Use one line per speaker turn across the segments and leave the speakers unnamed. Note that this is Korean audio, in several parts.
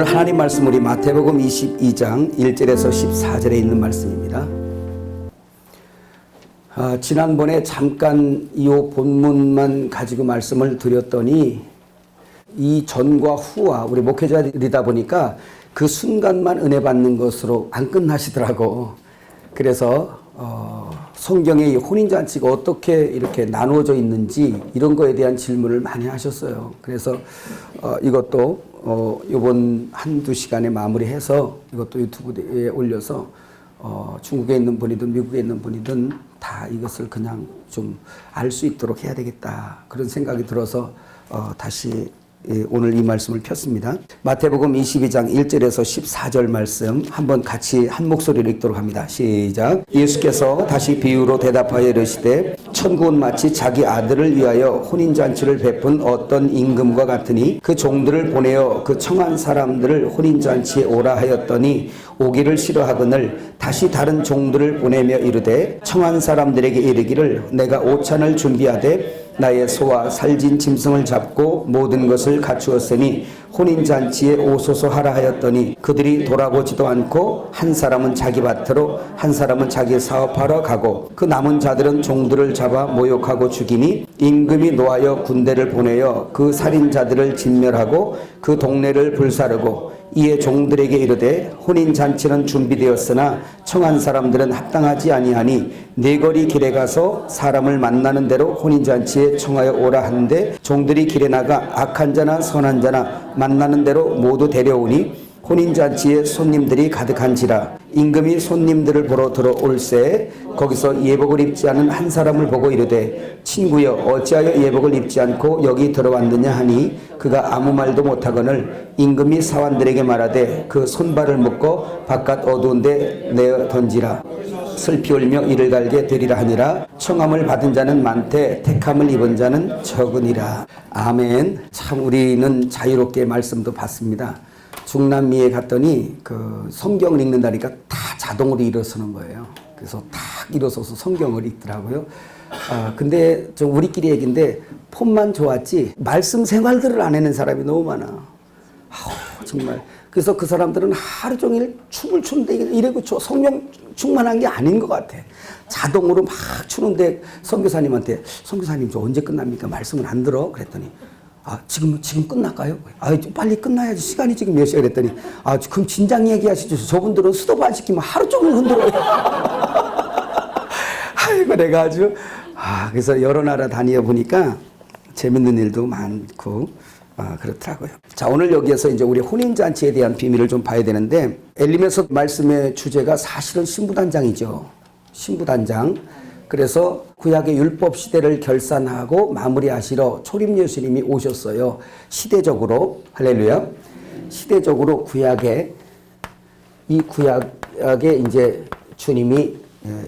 오늘 하나님 말씀 우리 마태복음 22장 1절에서 14절에 있는 말씀입니다. 지난번에 잠깐 이 본문만 가지고 말씀을 드렸더니 이 전과 후와 우리 목회자들이다 보니까 그 순간만 은혜 받는 것으로 안 끝나시더라고. 그래서 성경에 이 혼인잔치가 어떻게 이렇게 나누어져 있는지 이런 거에 대한 질문을 많이 하셨어요. 그래서 이것도 이번 한두 시간에 마무리해서 이것도 유튜브에 올려서 중국에 있는 분이든 미국에 있는 분이든 다 이것을 그냥 좀 알 수 있도록 해야 되겠다 그런 생각이 들어서 다시 오늘 이 말씀을 폈습니다. 마태복음 22장 1절에서 14절 말씀 한번 같이 한 목소리로 읽도록 합니다. 시작. 예수께서 다시 비유로 대답하여 이르시되 천국은 마치 자기 아들을 위하여 혼인잔치를 베푼 어떤 임금과 같으니 그 종들을 보내어 그 청한 사람들을 혼인잔치에 오라 하였더니 오기를 싫어하거늘 다시 다른 종들을 보내며 이르되 청한 사람들에게 이르기를 내가 오찬을 준비하되 나의 소와 살진 짐승을 잡고 모든 것을 갖추었으니 혼인잔치에 오소서 하라 하였더니 그들이 돌아보지도 않고 한 사람은 자기 밭으로 한 사람은 자기 사업하러 가고 그 남은 자들은 종들을 잡아 모욕하고 죽이니 임금이 노하여 군대를 보내어 그 살인자들을 진멸하고 그 동네를 불사르고 이에 종들에게 이르되 혼인잔치는 준비되었으나 청한 사람들은 합당하지 아니하니 네거리 길에 가서 사람을 만나는 대로 혼인잔치에 청하여 오라 하는데 종들이 길에 나가 악한 자나 선한 자나 만나는 대로 모두 데려오니 혼인잔치에 손님들이 가득한지라. 임금이 손님들을 보러 들어올새 거기서 예복을 입지 않은 한 사람을 보고 이르되 친구여 어찌하여 예복을 입지 않고 여기 들어왔느냐 하니 그가 아무 말도 못하거늘 임금이 사환들에게 말하되 그 손발을 묶어 바깥 어두운 데 내어 던지라. 슬피 울며 이를 갈게 되리라 하니라. 청함을 받은 자는 많되 택함을 입은 자는 적으니라. 아멘. 참 우리는 자유롭게 말씀도 받습니다. 중남미에 갔더니 그 성경을 읽는다니까 다 자동으로 일어서는 거예요. 그래서 딱 일어서서 성경을 읽더라고요. 근데 좀 우리끼리 얘기인데 폰만 좋았지 말씀 생활들을 안 해낸 사람이 너무 많아. 정말. 그래서 그 사람들은 하루 종일 춤을 추는데 이래고 성령 충만한 게 아닌 것 같아. 자동으로 막 추는데 선교사님한테 선교사님 저 언제 끝납니까? 말씀을 안 들어? 그랬더니 지금 끝날까요? 빨리 끝나야지. 시간이 지금 몇 시야? 그랬더니, 그럼 진작 얘기하시죠. 저분들은 스톱 안 시키면 하루 종일 흔들어요. 아이고, 내가 아주, 그래서 여러 나라 다녀 보니까 재밌는 일도 많고, 그렇더라고요. 자, 오늘 여기에서 이제 우리 혼인잔치에 대한 비밀을 좀 봐야 되는데, 엘리메서 말씀의 주제가 사실은 신부단장이죠. 신부단장. 그래서 구약의 율법 시대를 결산하고 마무리하시러 초림 예수님이 오셨어요. 시대적으로 할렐루야. 시대적으로 구약에 이제 주님이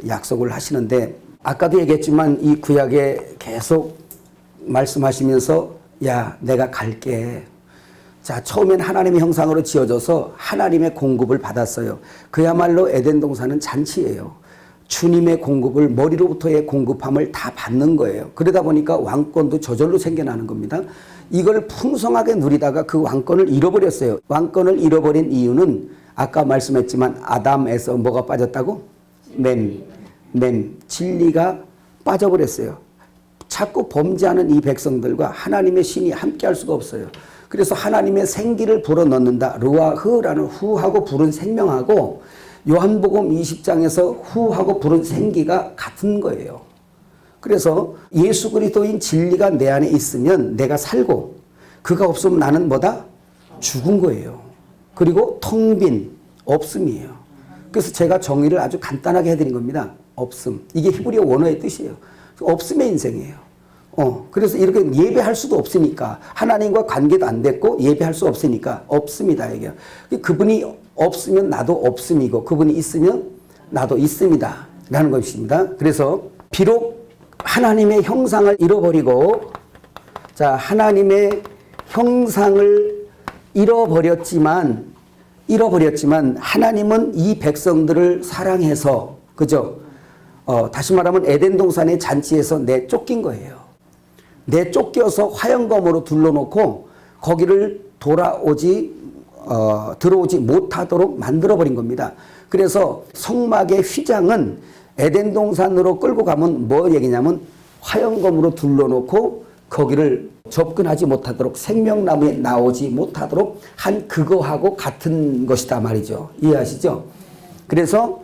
약속을 하시는데 아까도 얘기했지만 이 구약에 계속 말씀하시면서 야 내가 갈게. 자 처음엔 하나님의 형상으로 지어져서 하나님의 공급을 받았어요. 그야말로 에덴 동산은 잔치예요. 주님의 공급을 머리로부터의 공급함을 다 받는 거예요. 그러다 보니까 왕권도 저절로 생겨나는 겁니다. 이걸 풍성하게 누리다가 그 왕권을 잃어버렸어요. 왕권을 잃어버린 이유는 아까 말씀했지만 아담에서 뭐가 빠졌다고? 진리가 빠져버렸어요. 자꾸 범죄하는 이 백성들과 하나님의 신이 함께할 수가 없어요. 그래서 하나님의 생기를 불어넣는다. 르와흐라는 후하고 불은 생명하고 요한복음 20장에서 후하고 불은 생기가 같은 거예요. 그래서 예수 그리스도인 진리가 내 안에 있으면 내가 살고 그가 없으면 나는 뭐다? 죽은 거예요. 그리고 텅 빈 없음이에요. 그래서 제가 정의를 아주 간단하게 해드린 겁니다. 없음. 이게 히브리어 원어의 뜻이에요. 없음의 인생이에요. 그래서 이렇게 예배할 수도 없으니까 하나님과 관계도 안 됐고 예배할 수 없으니까 없습니다. 이게 그분이 없으면 나도 없음이고 그분이 있으면 나도 있습니다 라는 것입니다. 그래서 비록 하나님의 형상을 잃어버리고 자 하나님의 형상을 잃어버렸지만 하나님은 이 백성들을 사랑해서 그죠? 다시 말하면 에덴 동산의 잔치에서 내쫓긴 거예요. 내쫓겨서 화영검으로 둘러놓고 거기를 돌아오지 들어오지 못하도록 만들어버린 겁니다. 그래서 성막의 휘장은 에덴 동산으로 끌고 가면 뭐 얘기냐면 화영검으로 둘러놓고 거기를 접근하지 못하도록 생명나무에 나오지 못하도록 한 그거하고 같은 것이다 말이죠. 이해하시죠? 그래서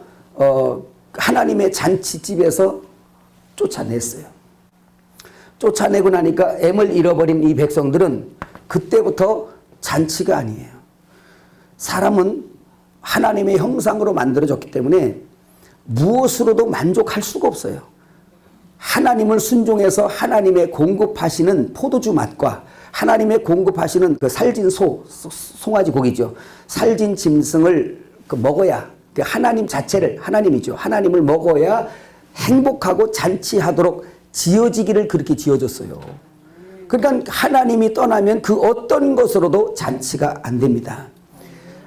하나님의 잔치집에서 쫓아냈어요. 쫓아내고 나니까 M을 잃어버린 이 백성들은 그때부터 잔치가 아니에요. 사람은 하나님의 형상으로 만들어졌기 때문에 무엇으로도 만족할 수가 없어요. 하나님을 순종해서 하나님의 공급하시는 포도주 맛과 하나님의 공급하시는 그 살진 송아지 고기죠. 살진 짐승을 먹어야 그 하나님 자체를 하나님이죠. 하나님을 먹어야 행복하고 잔치하도록 지어지기를 그렇게 지어졌어요. 그러니까 하나님이 떠나면 그 어떤 것으로도 잔치가 안 됩니다.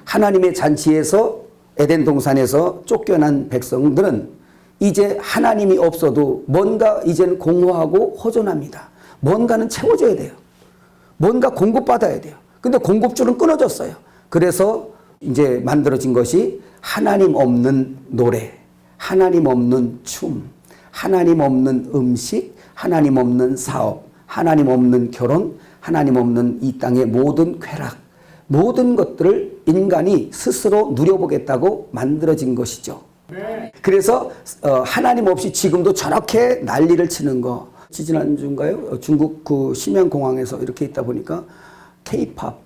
하나님의 잔치에서 에덴 동산에서 쫓겨난 백성들은 이제 하나님이 없어도 뭔가 이제는 공허하고 허전합니다. 뭔가는 채워져야 돼요. 뭔가 공급받아야 돼요. 근데 공급줄은 끊어졌어요. 그래서 이제 만들어진 것이 하나님 없는 노래, 하나님 없는 춤, 하나님 없는 음식, 하나님 없는 사업, 하나님 없는 결혼, 하나님 없는 이 땅의 모든 쾌락, 모든 것들을 인간이 스스로 누려보겠다고 만들어진 것이죠. 그래서 하나님 없이 지금도 저렇게 난리를 치는 거, 지지난주인가요? 중국 그 심양공항에서 이렇게 있다 보니까 K-팝.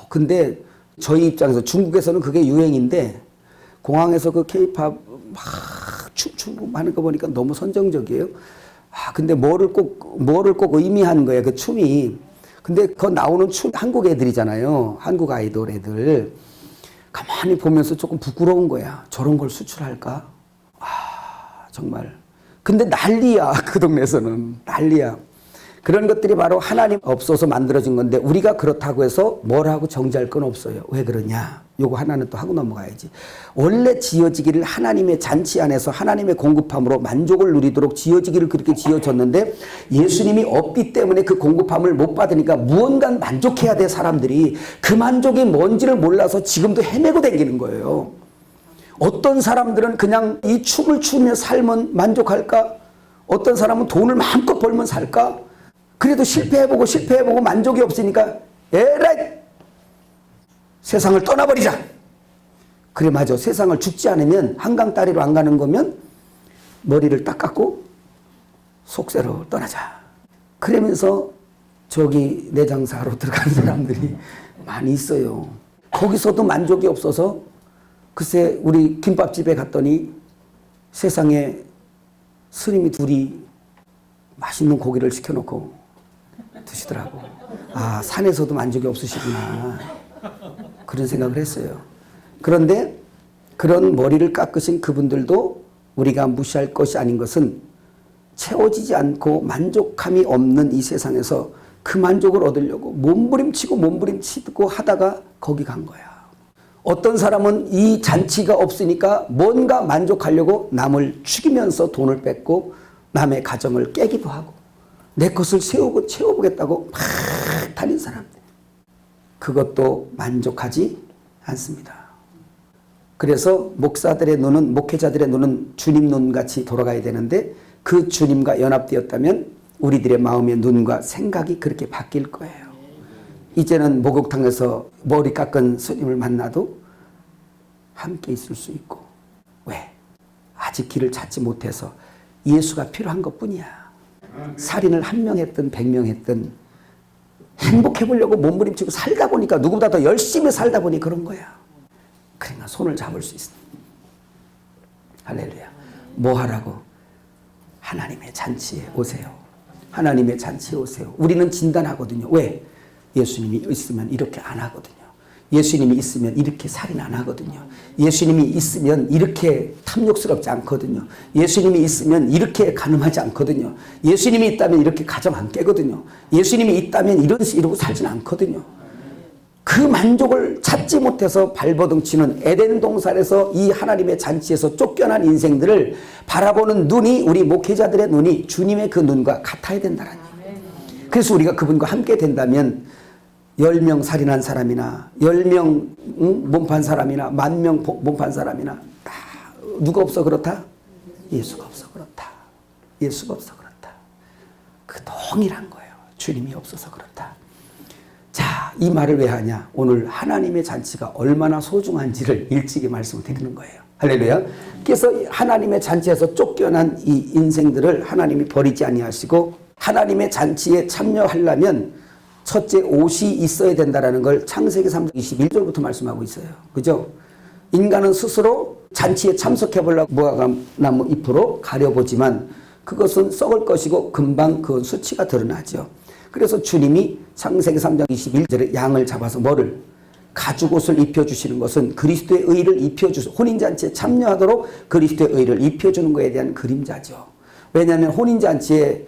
근데 저희 입장에서 중국에서는 그게 유행인데 공항에서 그 K-팝 막 춤추고 하는 거 보니까 너무 선정적이에요. 근데 뭐를 꼭 의미하는 거예요, 그 춤이. 근데 그 나오는 춤 한국 애들이잖아요. 한국 아이돌 애들. 가만히 보면서 조금 부끄러운 거야. 저런 걸 수출할까? 정말. 근데 난리야. 그 동네에서는. 난리야. 그런 것들이 바로 하나님 없어서 만들어진 건데 우리가 그렇다고 해서 뭐라고 정지할 건 없어요. 왜 그러냐? 요거 하나는 또 하고 넘어가야지. 원래 지어지기를 하나님의 잔치 안에서 하나님의 공급함으로 만족을 누리도록 지어지기를 그렇게 지어졌는데 예수님이 없기 때문에 그 공급함을 못 받으니까 무언가 만족해야 돼 사람들이. 그 만족이 뭔지를 몰라서 지금도 헤매고 다니는 거예요. 어떤 사람들은 그냥 이 춤을 추며 살면 만족할까? 어떤 사람은 돈을 마음껏 벌면 살까? 그래도 실패해보고 만족이 없으니까 에라이 세상을 떠나버리자. 그래 맞아. 세상을 죽지 않으면 한강 다리로 안 가는 거면 머리를 딱 깎고 속세로 떠나자. 그러면서 저기 내장사로 들어가는 사람들이 많이 있어요. 거기서도 만족이 없어서 글쎄 우리 김밥집에 갔더니 세상에 스님이 둘이 맛있는 고기를 시켜놓고 드시더라고. 산에서도 만족이 없으시구나. 그런 생각을 했어요. 그런데 그런 머리를 깎으신 그분들도 우리가 무시할 것이 아닌 것은 채워지지 않고 만족함이 없는 이 세상에서 그 만족을 얻으려고 몸부림치고 하다가 거기 간 거야. 어떤 사람은 이 잔치가 없으니까 뭔가 만족하려고 남을 죽이면서 돈을 뺏고 남의 가정을 깨기도 하고 내 것을 채워보겠다고 막 다닌 사람들. 그것도 만족하지 않습니다. 그래서 목사들의 눈은, 목회자들의 눈은 주님 눈같이 돌아가야 되는데 그 주님과 연합되었다면 우리들의 마음의 눈과 생각이 그렇게 바뀔 거예요. 이제는 목욕탕에서 머리 깎은 스님을 만나도 함께 있을 수 있고. 왜? 아직 길을 찾지 못해서 예수가 필요한 것뿐이야. 살인을 1명 했든 100명 했든 행복해 보려고 몸부림치고 살다 보니까 누구보다 더 열심히 살다 보니 그런 거야. 그러니까 손을 잡을 수 있어. 할렐루야. 뭐 하라고? 하나님의 잔치에 오세요. 하나님의 잔치에 오세요. 우리는 진단하거든요. 왜? 예수님이 있으면 이렇게 안 하거든요. 예수님이 있으면 이렇게 살인 안 하거든요. 예수님이 있으면 이렇게 탐욕스럽지 않거든요. 예수님이 있으면 이렇게 가늠하지 않거든요. 예수님이 있다면 이렇게 가정 안 깨거든요. 예수님이 있다면 이러고 살진 않거든요. 그 만족을 찾지 못해서 발버둥치는 에덴 동산에서 이 하나님의 잔치에서 쫓겨난 인생들을 바라보는 눈이 우리 목회자들의 눈이 주님의 그 눈과 같아야 된다는 얘기예요. 그래서 우리가 그분과 함께 된다면 10명 살인한 사람이나 10명 몸판 사람이나 10,000명 몸판 사람이나 다 누가 없어 그렇다? 예수가 없어 그렇다. 예수가 없어 그렇다. 그 동일한 거예요. 주님이 없어서 그렇다. 자, 이 말을 왜 하냐? 오늘 하나님의 잔치가 얼마나 소중한지를 일찍이 말씀을 드리는 거예요. 할렐루야. 그래서 하나님의 잔치에서 쫓겨난 이 인생들을 하나님이 버리지 아니하시고 하나님의 잔치에 참여하려면 첫째 옷이 있어야 된다라는 걸 창세기 3장 21절부터 말씀하고 있어요. 그죠? 인간은 스스로 잔치에 참석해 보려고 무화과나무 잎으로 가려보지만 그것은 썩을 것이고 금방 그 수치가 드러나죠. 그래서 주님이 창세기 3장 21절에 양을 잡아서 뭐를? 가죽옷을 입혀주시는 것은 그리스도의 의를 입혀주서 혼인잔치에 참여하도록 그리스도의 의를 입혀주는 것에 대한 그림자죠. 왜냐하면 혼인잔치에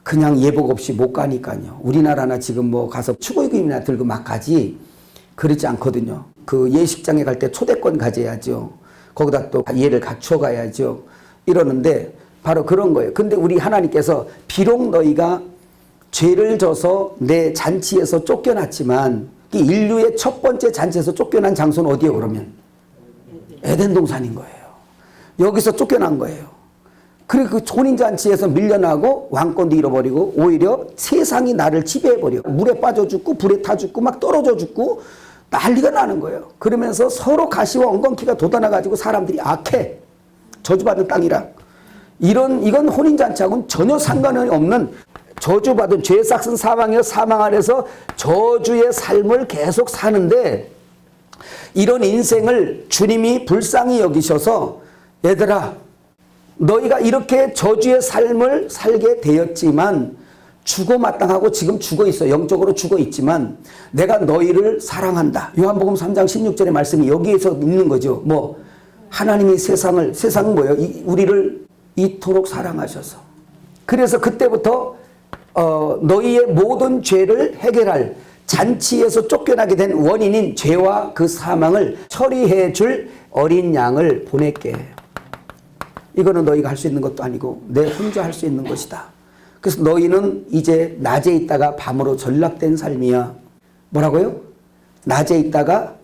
그냥 예복 없이 못 가니까요. 우리나라나 지금 뭐 가서 추고임이나 들고 막 가지 그렇지 않거든요. 그 예식장에 갈 때 초대권 가져야죠. 거기다 또 예를 갖춰 가야죠. 이러는데 바로 그런 거예요. 근데 우리 하나님께서 비록 너희가 죄를 져서 내 잔치에서 쫓겨났지만 인류의 첫 번째 잔치에서 쫓겨난 장소는 어디예요 그러면? 에덴 동산인 거예요. 여기서 쫓겨난 거예요. 그리고 그 혼인잔치에서 밀려나고 왕권도 잃어버리고 오히려 세상이 나를 지배해버려. 물에 빠져 죽고 불에 타 죽고 막 떨어져 죽고 난리가 나는 거예요. 그러면서 서로 가시와 엉겅퀴가 돋아나가지고 사람들이 악해. 저주받은 땅이라. 이건 혼인잔치하고는 전혀 상관이 없는 저주받은 죄 삭은 사망이여 사망 아래서 저주의 삶을 계속 사는데 이런 인생을 주님이 불쌍히 여기셔서 얘들아 너희가 이렇게 저주의 삶을 살게 되었지만 죽어 마땅하고 지금 죽어 있어. 영적으로 죽어 있지만 내가 너희를 사랑한다. 요한복음 3장 16절의 말씀이 여기에서 있는 거죠. 뭐 하나님이 세상은 뭐예요? 우리를 이토록 사랑하셔서 그래서 그때부터 너희의 모든 죄를 해결할 잔치에서 쫓겨나게 된 원인인 죄와 그 사망을 처리해 줄 어린 양을 보낼게. 이거는 너희가 할 수 있는 것도 아니고 내 혼자 할 수 있는 것이다. 그래서 너희는 이제 낮에 있다가 밤으로 전락된 삶이야. 뭐라고요? 낮에 있다가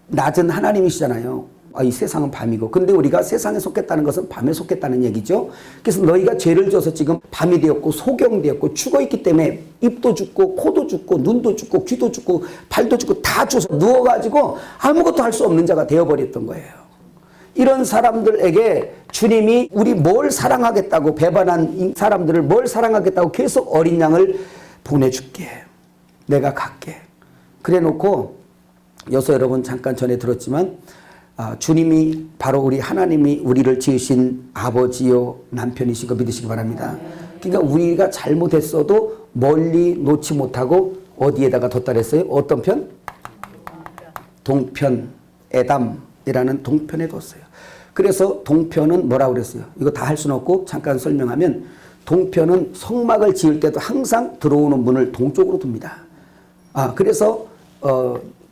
낮은 하나님이시잖아요. 이 세상은 밤이고 근데 우리가 세상에 속했다는 것은 밤에 속했다는 얘기죠. 그래서 너희가 죄를 져서 지금 밤이 되었고 소경되었고 죽어있기 때문에 입도 죽고 코도 죽고 눈도 죽고 귀도 죽고 발도 죽고 다 죽어서 누워가지고 아무것도 할 수 없는 자가 되어버렸던 거예요. 이런 사람들에게 주님이 우리 뭘 사랑하겠다고 배반한 사람들을 뭘 사랑하겠다고 계속 어린 양을 보내줄게. 내가 갈게. 그래 놓고 여서 여러분 잠깐 전에 들었지만 주님이 바로 우리 하나님이 우리를 지으신 아버지요 남편이신 거 믿으시기 바랍니다. 그러니까 우리가 잘못했어도 멀리 놓지 못하고 어디에다가 뒀다 그랬어요? 어떤 편? 동편, 에담이라는 동편에 뒀어요. 그래서 동편은 뭐라고 그랬어요? 이거 다 할 수는 없고 잠깐 설명하면 동편은 성막을 지을 때도 항상 들어오는 문을 동쪽으로 둡니다. 그래서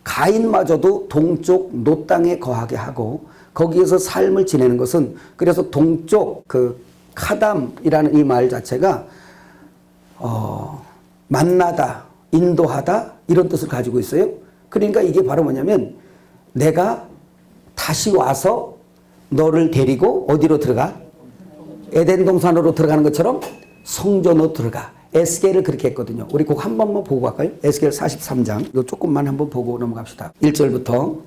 가인마저도 동쪽 노 땅에 거하게 하고 거기에서 삶을 지내는 것은 그래서 동쪽 그 카담이라는 이 말 자체가 만나다, 인도하다 이런 뜻을 가지고 있어요. 그러니까 이게 바로 뭐냐면 내가 다시 와서 너를 데리고 어디로 들어가? 에덴 동산으로 들어가는 것처럼 성전으로 들어가. 에스겔을 그렇게 했거든요. 우리 꼭 한 번만 보고 갈까요? 에스겔 43장. 이거 조금만 한번 보고 넘어갑시다. 1절부터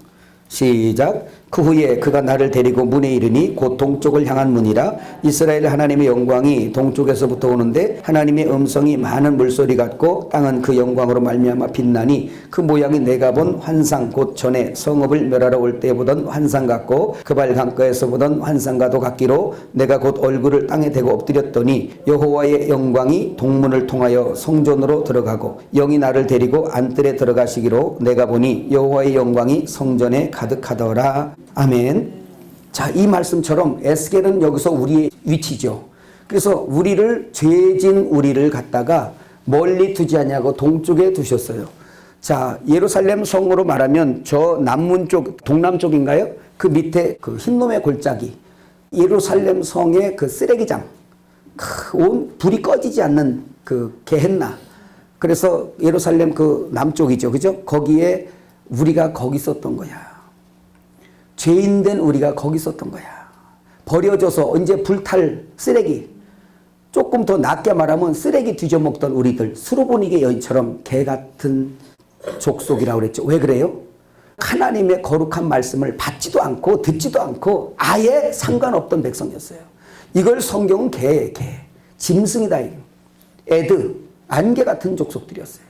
시작. 그 후에 그가 나를 데리고 문에 이르니 곧 동쪽을 향한 문이라. 이스라엘 하나님의 영광이 동쪽에서부터 오는데 하나님의 음성이 많은 물소리 같고 땅은 그 영광으로 말미암아 빛나니 그 모양이 내가 본 환상 곧 전에 성읍을 멸하러 올 때 보던 환상 같고 그발 강가에서 보던 환상과도 같기로 내가 곧 얼굴을 땅에 대고 엎드렸더니 여호와의 영광이 동문을 통하여 성전으로 들어가고 영이 나를 데리고 안뜰에 들어가시기로 내가 보니 여호와의 영광이 성전에 가득하더라. 아멘. 자, 이 말씀처럼 에스겔은 여기서 우리의 위치죠. 그래서 우리를 죄진 우리를 갖다가 멀리 두지 않냐고 동쪽에 두셨어요. 자, 예루살렘 성으로 말하면 저 남문 쪽, 동남 쪽인가요? 그 밑에 그 흰놈의 골짜기. 예루살렘 성의 그 쓰레기장. 온 불이 꺼지지 않는 그 게헨나. 그래서 예루살렘 그 남쪽이죠. 그죠? 거기에 우리가 거기 있었던 거야. 죄인된 우리가 거기 있었던 거야. 버려져서 이제 불탈 쓰레기. 조금 더 낮게 말하면 쓰레기 뒤져먹던 우리들. 수로보니게 여인처럼 개 같은 족속이라고 그랬죠. 왜 그래요? 하나님의 거룩한 말씀을 받지도 않고 듣지도 않고 아예 상관없던 백성이었어요. 이걸 성경은 개. 짐승이다. 애드, 안개 같은 족속들이었어요.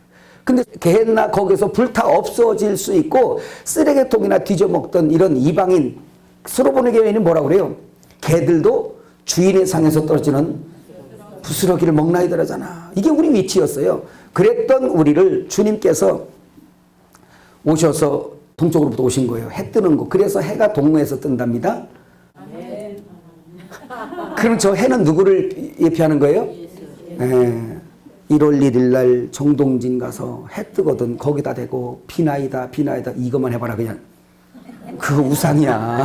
근데 개나 거기서 불타 없어질 수 있고 쓰레기통이나 뒤져먹던 이런 이방인 수로보니게 여인은 뭐라고 그래요? 개들도 주인의 상에서 떨어지는 부스러기를 먹나이더라잖아. 이게 우리 위치였어요. 그랬던 우리를 주님께서 오셔서 동쪽으로부터 오신 거예요. 해 뜨는 거. 그래서 해가 동로에서 뜬답니다. 그럼 저 해는 누구를 예표하는 거예요? 1월 1일 날 정동진 가서 해 뜨거든. 거기다 대고 비나이다 이것만 해봐라 그냥. 그거 우상이야.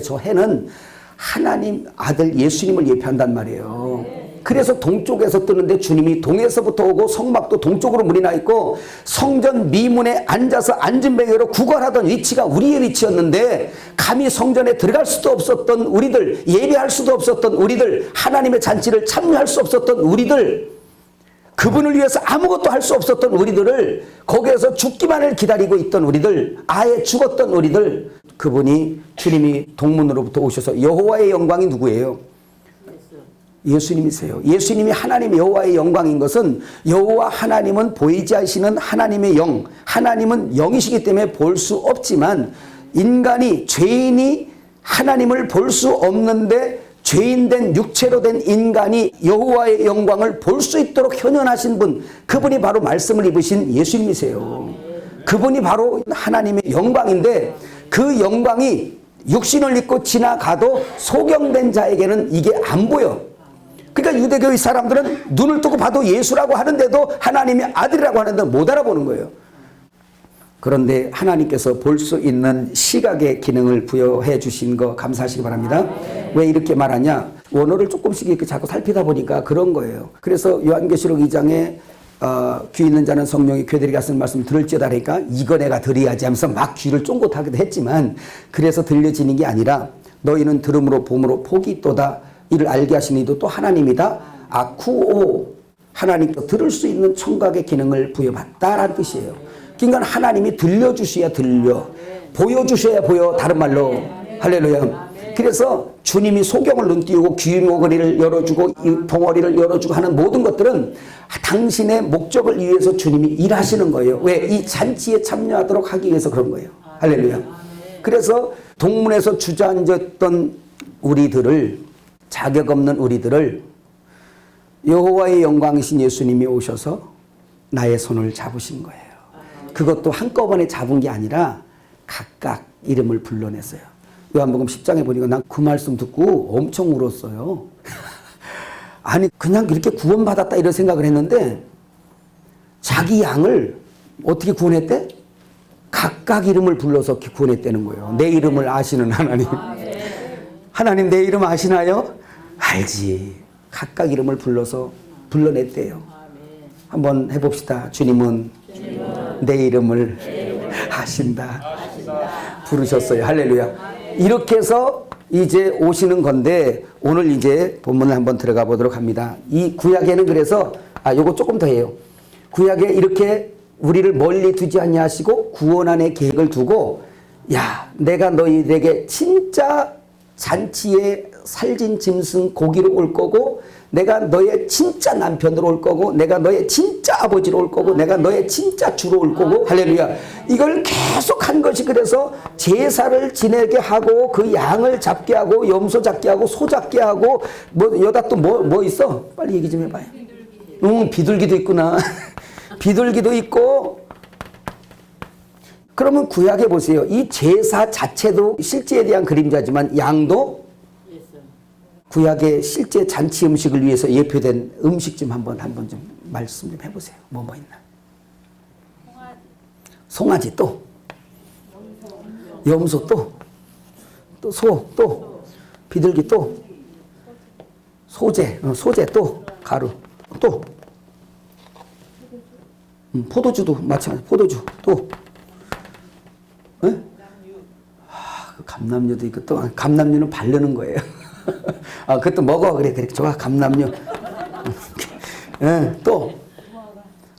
저 해는 하나님 아들 예수님을 예표한단 말이에요. 그래서 동쪽에서 뜨는데 주님이 동에서부터 오고 성막도 동쪽으로 문이 나 있고 성전 미문에 앉아서 앉은뱅이로 구걸하던 위치가 우리의 위치였는데 감히 성전에 들어갈 수도 없었던 우리들, 예배할 수도 없었던 우리들, 하나님의 잔치를 참여할 수 없었던 우리들, 그분을 위해서 아무것도 할 수 없었던 우리들을 거기에서 죽기만을 기다리고 있던 우리들, 아예 죽었던 우리들, 그분이 주님이 동문으로부터 오셔서 여호와의 영광이 누구예요? 예수님이세요. 예수님이 하나님 여호와의 영광인 것은 여호와 하나님은 보이지 않으시는 하나님의 영, 하나님은 영이시기 때문에 볼 수 없지만 인간이 죄인이 하나님을 볼 수 없는데 죄인된 육체로 된 인간이 여호와의 영광을 볼 수 있도록 현현하신 분, 그분이 바로 말씀을 입으신 예수님이세요. 그분이 바로 하나님의 영광인데 그 영광이 육신을 입고 지나가도 소경된 자에게는 이게 안 보여. 그러니까 유대교의 사람들은 눈을 뜨고 봐도 예수라고 하는데도 하나님의 아들이라고 하는데 못 알아보는 거예요. 그런데 하나님께서 볼 수 있는 시각의 기능을 부여해 주신 거 감사하시기 바랍니다. 왜 이렇게 말하냐? 원어를 조금씩 이렇게 자꾸 살피다 보니까 그런 거예요. 그래서 요한계시록 2장에 귀 있는 자는 성령이 귀들에게 하시는 말씀 들을지어다 하니까 이거 내가 들어야지 하면서 막 귀를 쫑긋하기도 했지만 그래서 들려지는 게 아니라 너희는 들음으로 봄으로 복이 있도다. 이를 알게 하신 이도 또 하나님이다. 아쿠오, 하나님께 들을 수 있는 청각의 기능을 부여받다라는 뜻이에요. 그러니까 하나님이 들려주셔야 들려, 보여주셔야 보여. 다른 말로 할렐루야. 그래서 주님이 소경을 눈띄우고 귀머거리를 열어주고 이 벙어리를 열어주고 하는 모든 것들은 당신의 목적을 위해서 주님이 일하시는 거예요. 왜? 이 잔치에 참여하도록 하기 위해서 그런 거예요. 할렐루야. 그래서 동문에서 주저앉았던 우리들을, 자격 없는 우리들을 여호와의 영광이신 예수님이 오셔서 나의 손을 잡으신 거예요. 그것도 한꺼번에 잡은 게 아니라 각각 이름을 불러냈어요. 요한복음 10장에 보니까 난 그 말씀 듣고 엄청 울었어요. 아니 그냥 이렇게 구원받았다 이런 생각을 했는데 자기 양을 어떻게 구원했대? 각각 이름을 불러서 구원했다는 거예요. 내 이름을 아시는 하나님. 하나님 내 이름 아시나요? 알지. 각각 이름을 불러서 불러냈대요. 한번 해봅시다. 주님은 내 이름을 아신다. 부르셨어요. 할렐루야. 이렇게 해서 이제 오시는 건데 오늘 이제 본문을 한번 들어가 보도록 합니다. 이 구약에는 그래서 요거 조금 더 해요. 구약에 이렇게 우리를 멀리 두지 않냐 하시고 구원안의 계획을 두고 야 내가 너희에게 진짜 잔치에 살진 짐승 고기로 올 거고 내가 너의 진짜 남편으로 올 거고 내가 너의 진짜 아버지로 올 거고 내가 너의 진짜 주로 올 거고 할렐루야. 이걸 계속 한 것이 그래서 제사를 지내게 하고 그 양을 잡게 하고 염소 잡게 하고 소 잡게 하고 뭐 여다 또 뭐 있어? 빨리 얘기 좀 해봐요. 비둘기도 있구나. 비둘기도 있고 그러면 구약에 보세요. 이 제사 자체도 실제에 대한 그림자지만 양도 구약의 실제 잔치 음식을 위해서 예표된 음식 좀 한번 좀 말씀 좀 해보세요. 뭐 있나? 송아지 또 염소 또 소 또 비둘기 또 소재 또 가루 또 포도주도 마찬가지. 포도주 또 예? 그 감람류도 있고 또 감람류는 바르는 거예요. 아 그것도 먹어. 그래 좋아. 감람류. 예, 또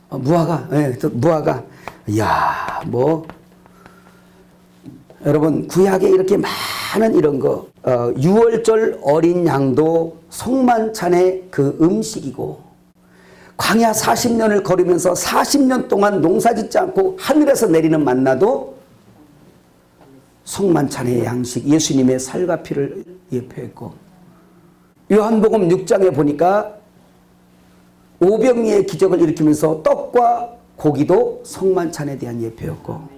무화과. 예, 또 무화과. 이야 뭐 여러분 구약에 이렇게 많은 이런 거 유월절 어린 양도 성만찬의 그 음식이고 광야 40년을 걸으면서 40년 동안 농사짓지 않고 하늘에서 내리는 만나도 성만찬의 양식 예수님의 살과 피를 예표했고 요한복음 6장에 보니까 오병이의 기적을 일으키면서 떡과 고기도 성만찬에 대한 예표였고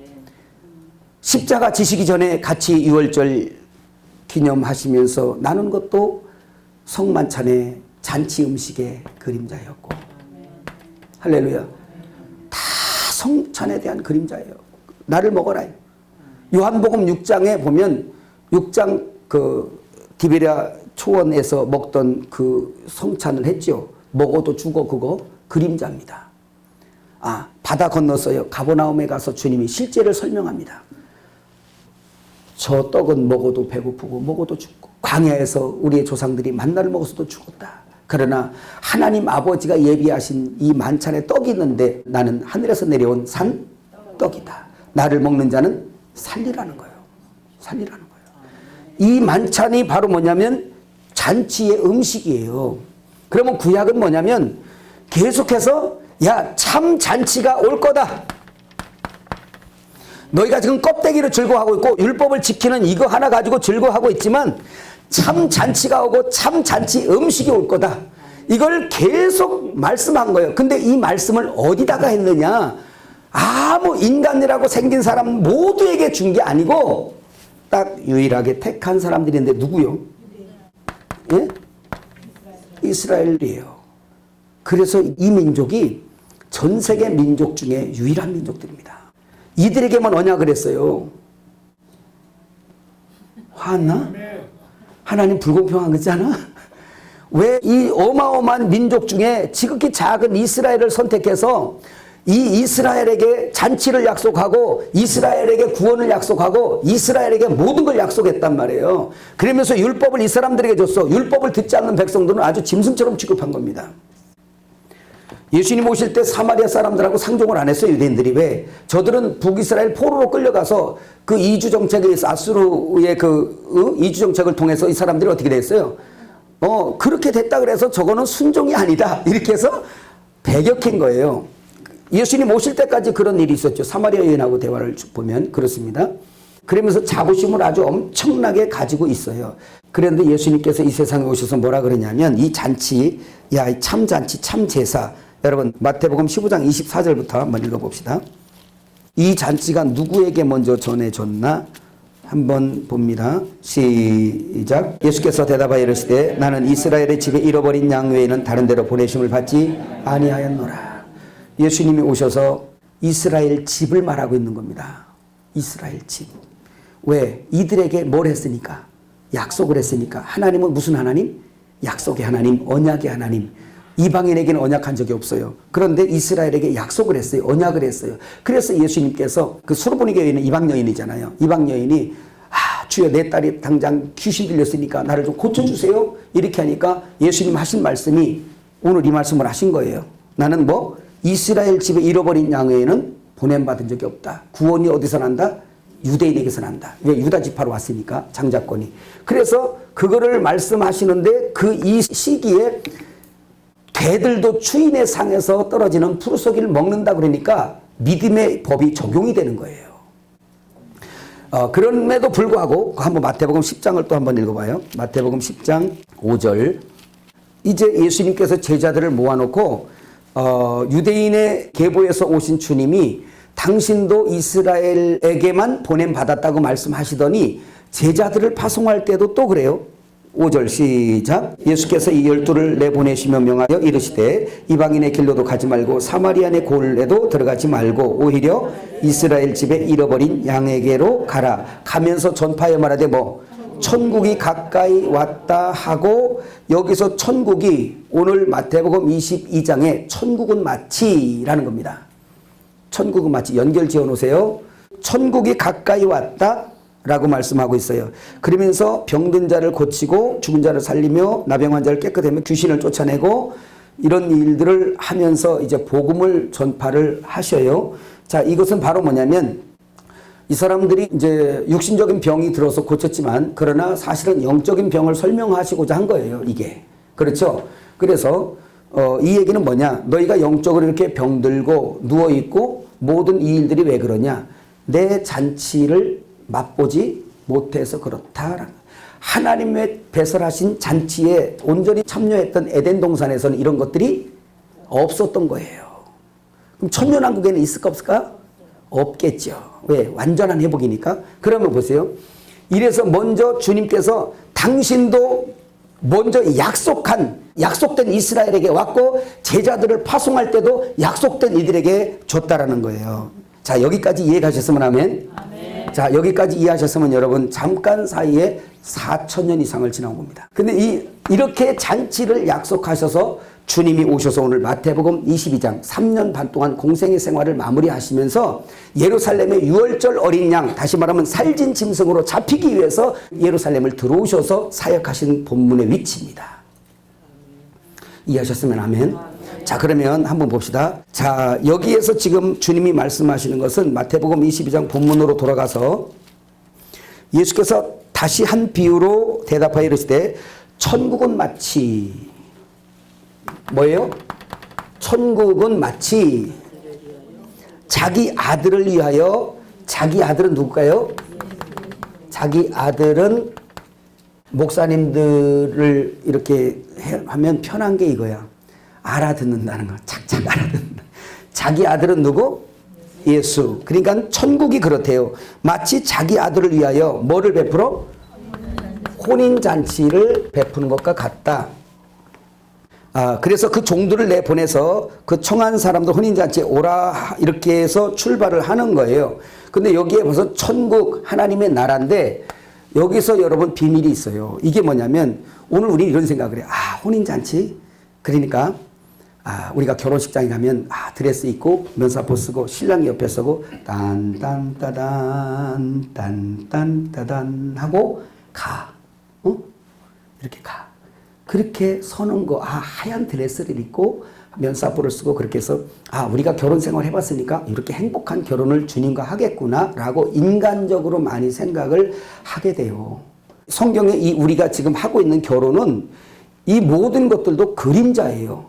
십자가 지시기 전에 같이 유월절 기념하시면서 나눈 것도 성만찬의 잔치 음식의 그림자였고 할렐루야. 다 성찬에 대한 그림자예요. 나를 먹어라. 요한복음 6장에 보면 6장 그 디베랴 초원에서 먹던 그 성찬을 했죠. 먹어도 죽어 그거 그림자입니다. 아 바다 건너서요. 가버나움에 가서 주님이 실제를 설명합니다. 저 떡은 먹어도 배고프고 먹어도 죽고 광야에서 우리의 조상들이 만나를 먹어서도 죽었다. 그러나 하나님 아버지가 예비하신 이 만찬에 떡이 있는데 나는 하늘에서 내려온 산 떡이다. 나를 먹는 자는 살리라는 거예요. 살리라는 거예요. 이 만찬이 바로 뭐냐면 잔치의 음식이에요. 그러면 구약은 뭐냐면 계속해서 야 참 잔치가 올 거다. 너희가 지금 껍데기를 즐거워하고 있고 율법을 지키는 이거 하나 가지고 즐거워하고 있지만 참 잔치가 오고 참 잔치 음식이 올 거다. 이걸 계속 말씀한 거예요. 근데 이 말씀을 어디다가 했느냐? 아무 인간이라고 생긴 사람 모두에게 준 게 아니고 딱 유일하게 택한 사람들인데 누구요? 예? 이스라엘이에요. 그래서 이 민족이 전 세계 민족 중에 유일한 민족들입니다. 이들에게만 언약을 했어요. 화났나? 하나님 불공평한 거지 않아? 왜 이 어마어마한 민족 중에 지극히 작은 이스라엘을 선택해서 이 이스라엘에게 잔치를 약속하고 이스라엘에게 구원을 약속하고 이스라엘에게 모든 걸 약속했단 말이에요. 그러면서 율법을 이 사람들에게 줬어. 율법을 듣지 않는 백성들은 아주 짐승처럼 취급한 겁니다. 예수님 오실 때 사마리아 사람들하고 상종을 안 했어요. 유대인들이. 왜? 저들은 북이스라엘 포로로 끌려가서 그 이주 정책에 의해서 아수르의 그 이주 정책을 통해서 이 사람들이 어떻게 됐어요? 그렇게 됐다 그래서 저거는 순종이 아니다. 이렇게 해서 배격한 거예요. 예수님 오실 때까지 그런 일이 있었죠. 사마리아 여인하고 대화를 보면 그렇습니다. 그러면서 자부심을 아주 엄청나게 가지고 있어요. 그런데 예수님께서 이 세상에 오셔서 뭐라 그러냐면 이 잔치, 야, 참 잔치, 참 제사. 여러분 마태복음 15장 24절부터 한번 읽어봅시다. 이 잔치가 누구에게 먼저 전해졌나? 한번 봅니다. 시작. 예수께서 대답하여 이르시되 나는 이스라엘의 집에 잃어버린 양 외에는 다른 데로 보내심을 받지 아니하였노라. 예수님이 오셔서 이스라엘 집을 말하고 있는 겁니다. 이스라엘 집. 왜? 이들에게 뭘 했으니까? 약속을 했으니까. 하나님은 무슨 하나님? 약속의 하나님, 언약의 하나님. 이방인에게는 언약한 적이 없어요. 그런데 이스라엘에게 약속을 했어요. 언약을 했어요. 그래서 예수님께서 그 수르보니게 여인은 이방 여인이잖아요. 이방 여인이 주여 내 딸이 당장 귀신 들렸으니까 나를 좀 고쳐주세요. 이렇게 하니까 예수님 하신 말씀이 오늘 이 말씀을 하신 거예요. 나는 이스라엘 집에 잃어버린 양 외에는 보냄받은 적이 없다. 구원이 어디서 난다? 유대인에게서 난다. 왜? 유다 지파로 왔으니까 장자권이. 그래서 그거를 말씀하시는데 그 이 시기에 개들도 주인의 상에서 떨어지는 푸르소기를 먹는다 그러니까 믿음의 법이 적용이 되는 거예요. 그럼에도 불구하고 한번 마태복음 10장을 또 한번 읽어봐요. 마태복음 10장 5절. 이제 예수님께서 제자들을 모아놓고 유대인의 계보에서 오신 주님이 당신도 이스라엘에게만 보냄받았다고 말씀하시더니 제자들을 파송할 때도 또 그래요. 5절 시작. 예수께서 이 12를 내보내시며 명하여 이르시되 이방인의 길로도 가지 말고 사마리아의 골에도 들어가지 말고 오히려 이스라엘 집에 잃어버린 양에게로 가라. 가면서 전파하여 말하되 천국이 가까이 왔다 하고 여기서 천국이 오늘 마태복음 22장에 천국은 마치라는 겁니다. 천국은 마치 연결 지어 놓으세요. 천국이 가까이 왔다 라고 말씀하고 있어요. 그러면서 병든 자를 고치고 죽은 자를 살리며 나병 환자를 깨끗하며 귀신을 쫓아내고 이런 일들을 하면서 이제 복음을 전파를 하셔요. 자, 이것은 바로 뭐냐면 이 사람들이 이제 육신적인 병이 들어서 고쳤지만 그러나 사실은 영적인 병을 설명하시고자 한 거예요. 이게. 그렇죠? 그래서 이 얘기는 뭐냐? 너희가 영적으로 이렇게 병들고 누워있고 모든 이 일들이 왜 그러냐? 내 잔치를 맛보지 못해서 그렇다. 하나님의 배설하신 잔치에 온전히 참여했던 에덴 동산에서는 이런 것들이 없었던 거예요. 그럼 천년왕국에는 있을까 없을까? 없겠죠. 왜? 완전한 회복이니까. 그러면 보세요. 이래서 먼저 주님께서 당신도 먼저 약속된 이스라엘에게 왔고 제자들을 파송할 때도 약속된 이들에게 줬다라는 거예요. 자, 여기까지 이해가셨으면 아멘. 아멘. 자, 여기까지 이해하셨으면 여러분 잠깐 사이에 4,000년 이상을 지나온 겁니다. 근데 이렇게 잔치를 약속하셔서 주님이 오셔서 오늘 마태복음 22장 3년 반 동안 공생의 생활을 마무리하시면서 예루살렘의 유월절 어린 양, 다시 말하면 살진 짐승으로 잡히기 위해서 예루살렘을 들어오셔서 사역하신 본문의 위치입니다. 이해하셨으면 아멘. 자, 그러면 한번 봅시다. 자, 여기에서 지금 주님이 말씀하시는 것은 마태복음 22장 본문으로 돌아가서 예수께서 다시 한 비유로 대답하여 이르시되 천국은 마치 뭐예요? 천국은 마치 자기 아들을 위하여. 자기 아들은 누굴까요? 자기 아들은 목사님들을 이렇게 하면 편한 게 이거야. 알아듣는다는 거. 착착 알아듣는다. 자기 아들은 누구? 예수. 그러니까 천국이 그렇대요. 마치 자기 아들을 위하여 뭐를 베풀어? 혼인잔치를 베푸는 것과 같다. 그래서 그 종들을 내보내서 그 청한 사람들 혼인잔치에 오라 이렇게 해서 출발을 하는 거예요. 근데 여기에 벌써 천국 하나님의 나라인데 여기서 여러분 비밀이 있어요. 이게 뭐냐면 오늘 우리 이런 생각을 해요. 혼인잔치? 그러니까 우리가 결혼식장에 가면 드레스 입고 면사포 쓰고 신랑이 옆에 서고 딴딴따단 딴딴따단 하고 가. 이렇게 가. 그렇게 서는 거, 하얀 드레스를 입고 면사포를 쓰고 그렇게 해서 우리가 결혼 생활 해봤으니까 이렇게 행복한 결혼을 주님과 하겠구나 라고 인간적으로 많이 생각을 하게 돼요. 성경에 우리가 지금 하고 있는 결혼은 이 모든 것들도 그림자예요.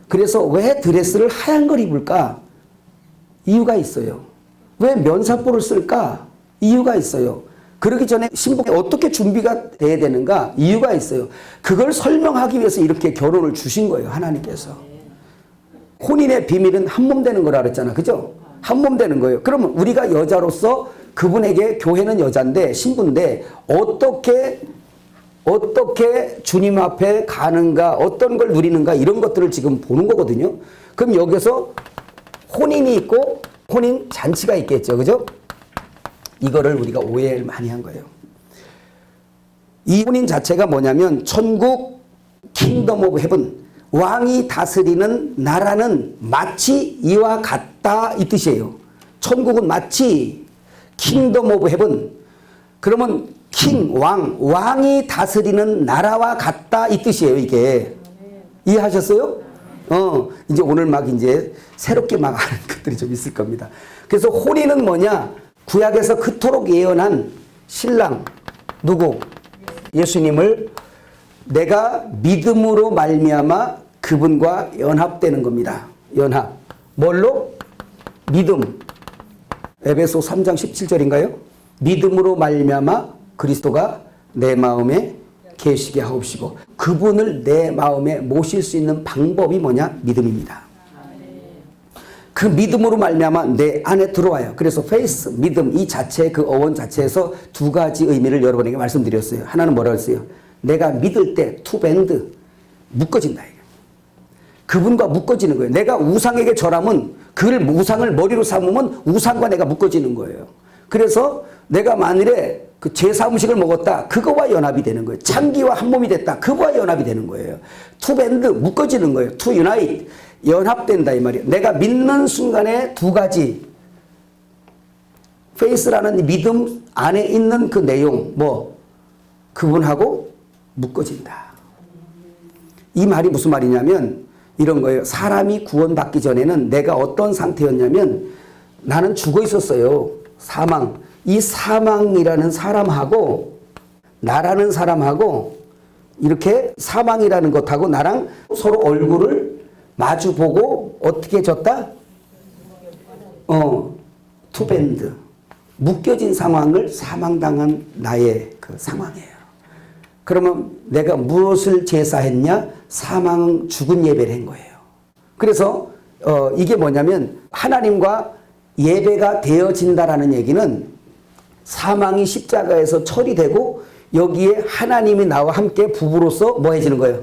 그래서 왜 드레스를 하얀 걸 입을까? 이유가 있어요. 왜 면사포를 쓸까? 이유가 있어요. 그러기 전에 신부가 어떻게 준비가 돼야 되는가? 이유가 있어요. 그걸 설명하기 위해서 이렇게 결혼을 주신 거예요. 하나님께서. 혼인의 비밀은 한 몸 되는 거라 그랬잖아. 그죠? 한 몸 되는 거예요. 그러면 우리가 여자로서 그분에게 교회는 여자인데 신부인데 어떻게 주님 앞에 가는가, 어떤 걸 누리는가 이런 것들을 지금 보는 거거든요. 그럼 여기서 혼인이 있고 혼인 잔치가 있겠죠. 그죠? 이거를 우리가 오해를 많이 한 거예요. 이 혼인 자체가 뭐냐면 천국 킹덤 오브 헤븐, 왕이 다스리는 나라는 마치 이와 같다 이 뜻이에요. 천국은 마치 킹덤 오브 헤븐. 그러면 왕이 다스리는 나라와 같다 이 뜻이에요. 이게 이해하셨어요? 이제 오늘 막 이제 새롭게 막 하는 것들이 좀 있을 겁니다. 그래서 혼인은 뭐냐? 구약에서 그토록 예언한 신랑 누구? 예수님을 내가 믿음으로 말미암아 그분과 연합되는 겁니다. 연합. 뭘로? 믿음. 에베소 3장 17절인가요? 믿음으로 말미암아 그리스도가 내 마음에 계시게 하옵시고 그분을 내 마음에 모실 수 있는 방법이 뭐냐? 믿음입니다. 그 믿음으로 말미암아 내 안에 들어와요. 그래서 페이스, 믿음 이 자체 그 어원 자체에서 두 가지 의미를 여러분에게 말씀드렸어요. 하나는 뭐라고 했어요? 내가 믿을 때 투밴드 묶어진다. 그분과 묶어지는 거예요. 내가 우상에게 절하면 그 우상을 머리로 삼으면 우상과 내가 묶어지는 거예요. 그래서 내가 만일에 그 제사 음식을 먹었다. 그거와 연합이 되는 거예요. 창기와 한 몸이 됐다. 그거와 연합이 되는 거예요. 투밴드 묶어지는 거예요. 투 유나이트 연합된다 이 말이에요. 내가 믿는 순간에 두 가지 페이스라는 믿음 안에 있는 그 내용, 그분하고 묶어진다. 이 말이 무슨 말이냐면 이런 거예요. 사람이 구원받기 전에는 내가 어떤 상태였냐면 나는 죽어 있었어요. 사망. 이 사망이라는 사람하고 나라는 사람하고 이렇게 사망이라는 것하고 나랑 서로 얼굴을 마주보고 어떻게 졌다? 투밴드. 묶여진 상황을 사망당한 나의 그 상황이에요. 그러면 내가 무엇을 제사했냐? 사망 죽은 예배를 한 거예요. 그래서 이게 뭐냐면 하나님과 예배가 되어진다라는 얘기는 사망이 십자가에서 처리되고 여기에 하나님이 나와 함께 부부로서 뭐 해지는 거예요?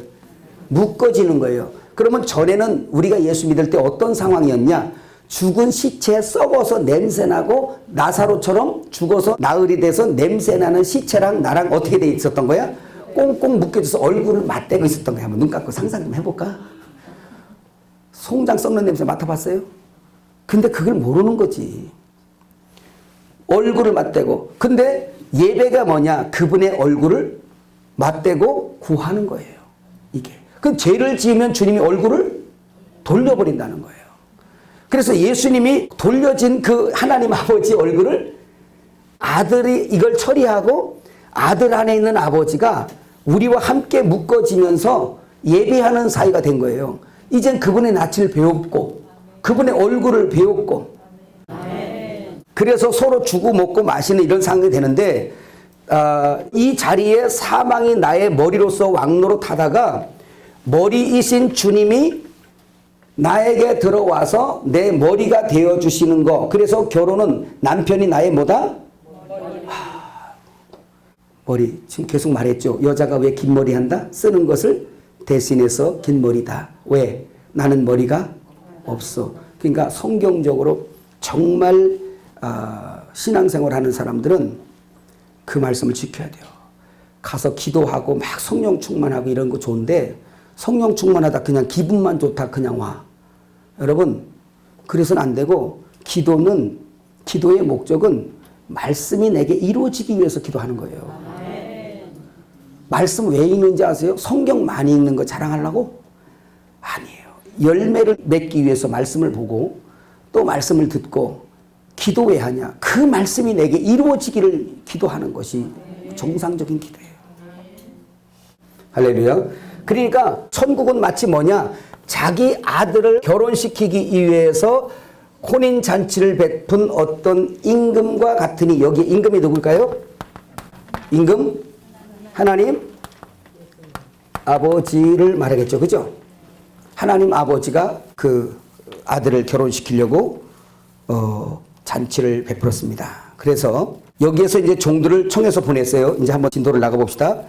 묶어지는 거예요. 그러면 전에는 우리가 예수 믿을 때 어떤 상황이었냐? 죽은 시체에 썩어서 냄새나고 나사로처럼 죽어서 나흘이 돼서 냄새나는 시체랑 나랑 어떻게 돼 있었던 거야? 꽁꽁 묶여져서 얼굴을 맞대고 있었던 거야. 한번 눈 감고 상상 좀 해볼까? 송장 썩는 냄새 맡아봤어요? 근데 그걸 모르는 거지. 얼굴을 맞대고. 근데 예배가 뭐냐? 그분의 얼굴을 맞대고 구하는 거예요. 이게. 그 죄를 지으면 주님이 얼굴을 돌려버린다는 거예요. 그래서 예수님이 돌려진 그 하나님 아버지 얼굴을 아들이 이걸 처리하고 아들 안에 있는 아버지가 우리와 함께 묶어지면서 예배하는 사이가 된 거예요. 이젠 그분의 낯을 배웠고 그분의 얼굴을 배웠고 그래서 서로 주고 먹고 마시는 이런 상황이 되는데 이 자리에 사망이 나의 머리로서 왕노릇 하다가 머리이신 주님이 나에게 들어와서 내 머리가 되어주시는 거. 그래서 결혼은 남편이 나의 뭐다? 머리. 지금 계속 말했죠. 여자가 왜 긴 머리 한다? 쓰는 것을 대신해서 긴 머리다. 왜? 나는 머리가 없어. 그러니까 성경적으로 정말 신앙생활 하는 사람들은 그 말씀을 지켜야 돼요. 가서 기도하고 막 성령 충만하고 이런 거 좋은데 성령 충만하다 그냥 기분만 좋다 그냥 와. 여러분 그래서는 안 되고 기도의 목적은 말씀이 내게 이루어지기 위해서 기도하는 거예요. 말씀 왜 읽는지 아세요? 성경 많이 읽는 거 자랑하려고? 아니에요. 열매를 맺기 위해서 말씀을 보고 또 말씀을 듣고 기도 왜 하냐? 그 말씀이 내게 이루어지기를 기도하는 것이 정상적인 기도예요. 할렐루야. 그러니까 천국은 마치 뭐냐? 자기 아들을 결혼시키기 위해서 혼인잔치를 베푼 어떤 임금과 같으니 여기에 임금이 누굴까요? 임금? 하나님 아버지를 말하겠죠. 그죠? 하나님 아버지가 그 아들을 결혼시키려고 잔치를 베풀었습니다. 그래서 여기에서 이제 종들을 청해서 보냈어요. 이제 한번 진도를 나가봅시다.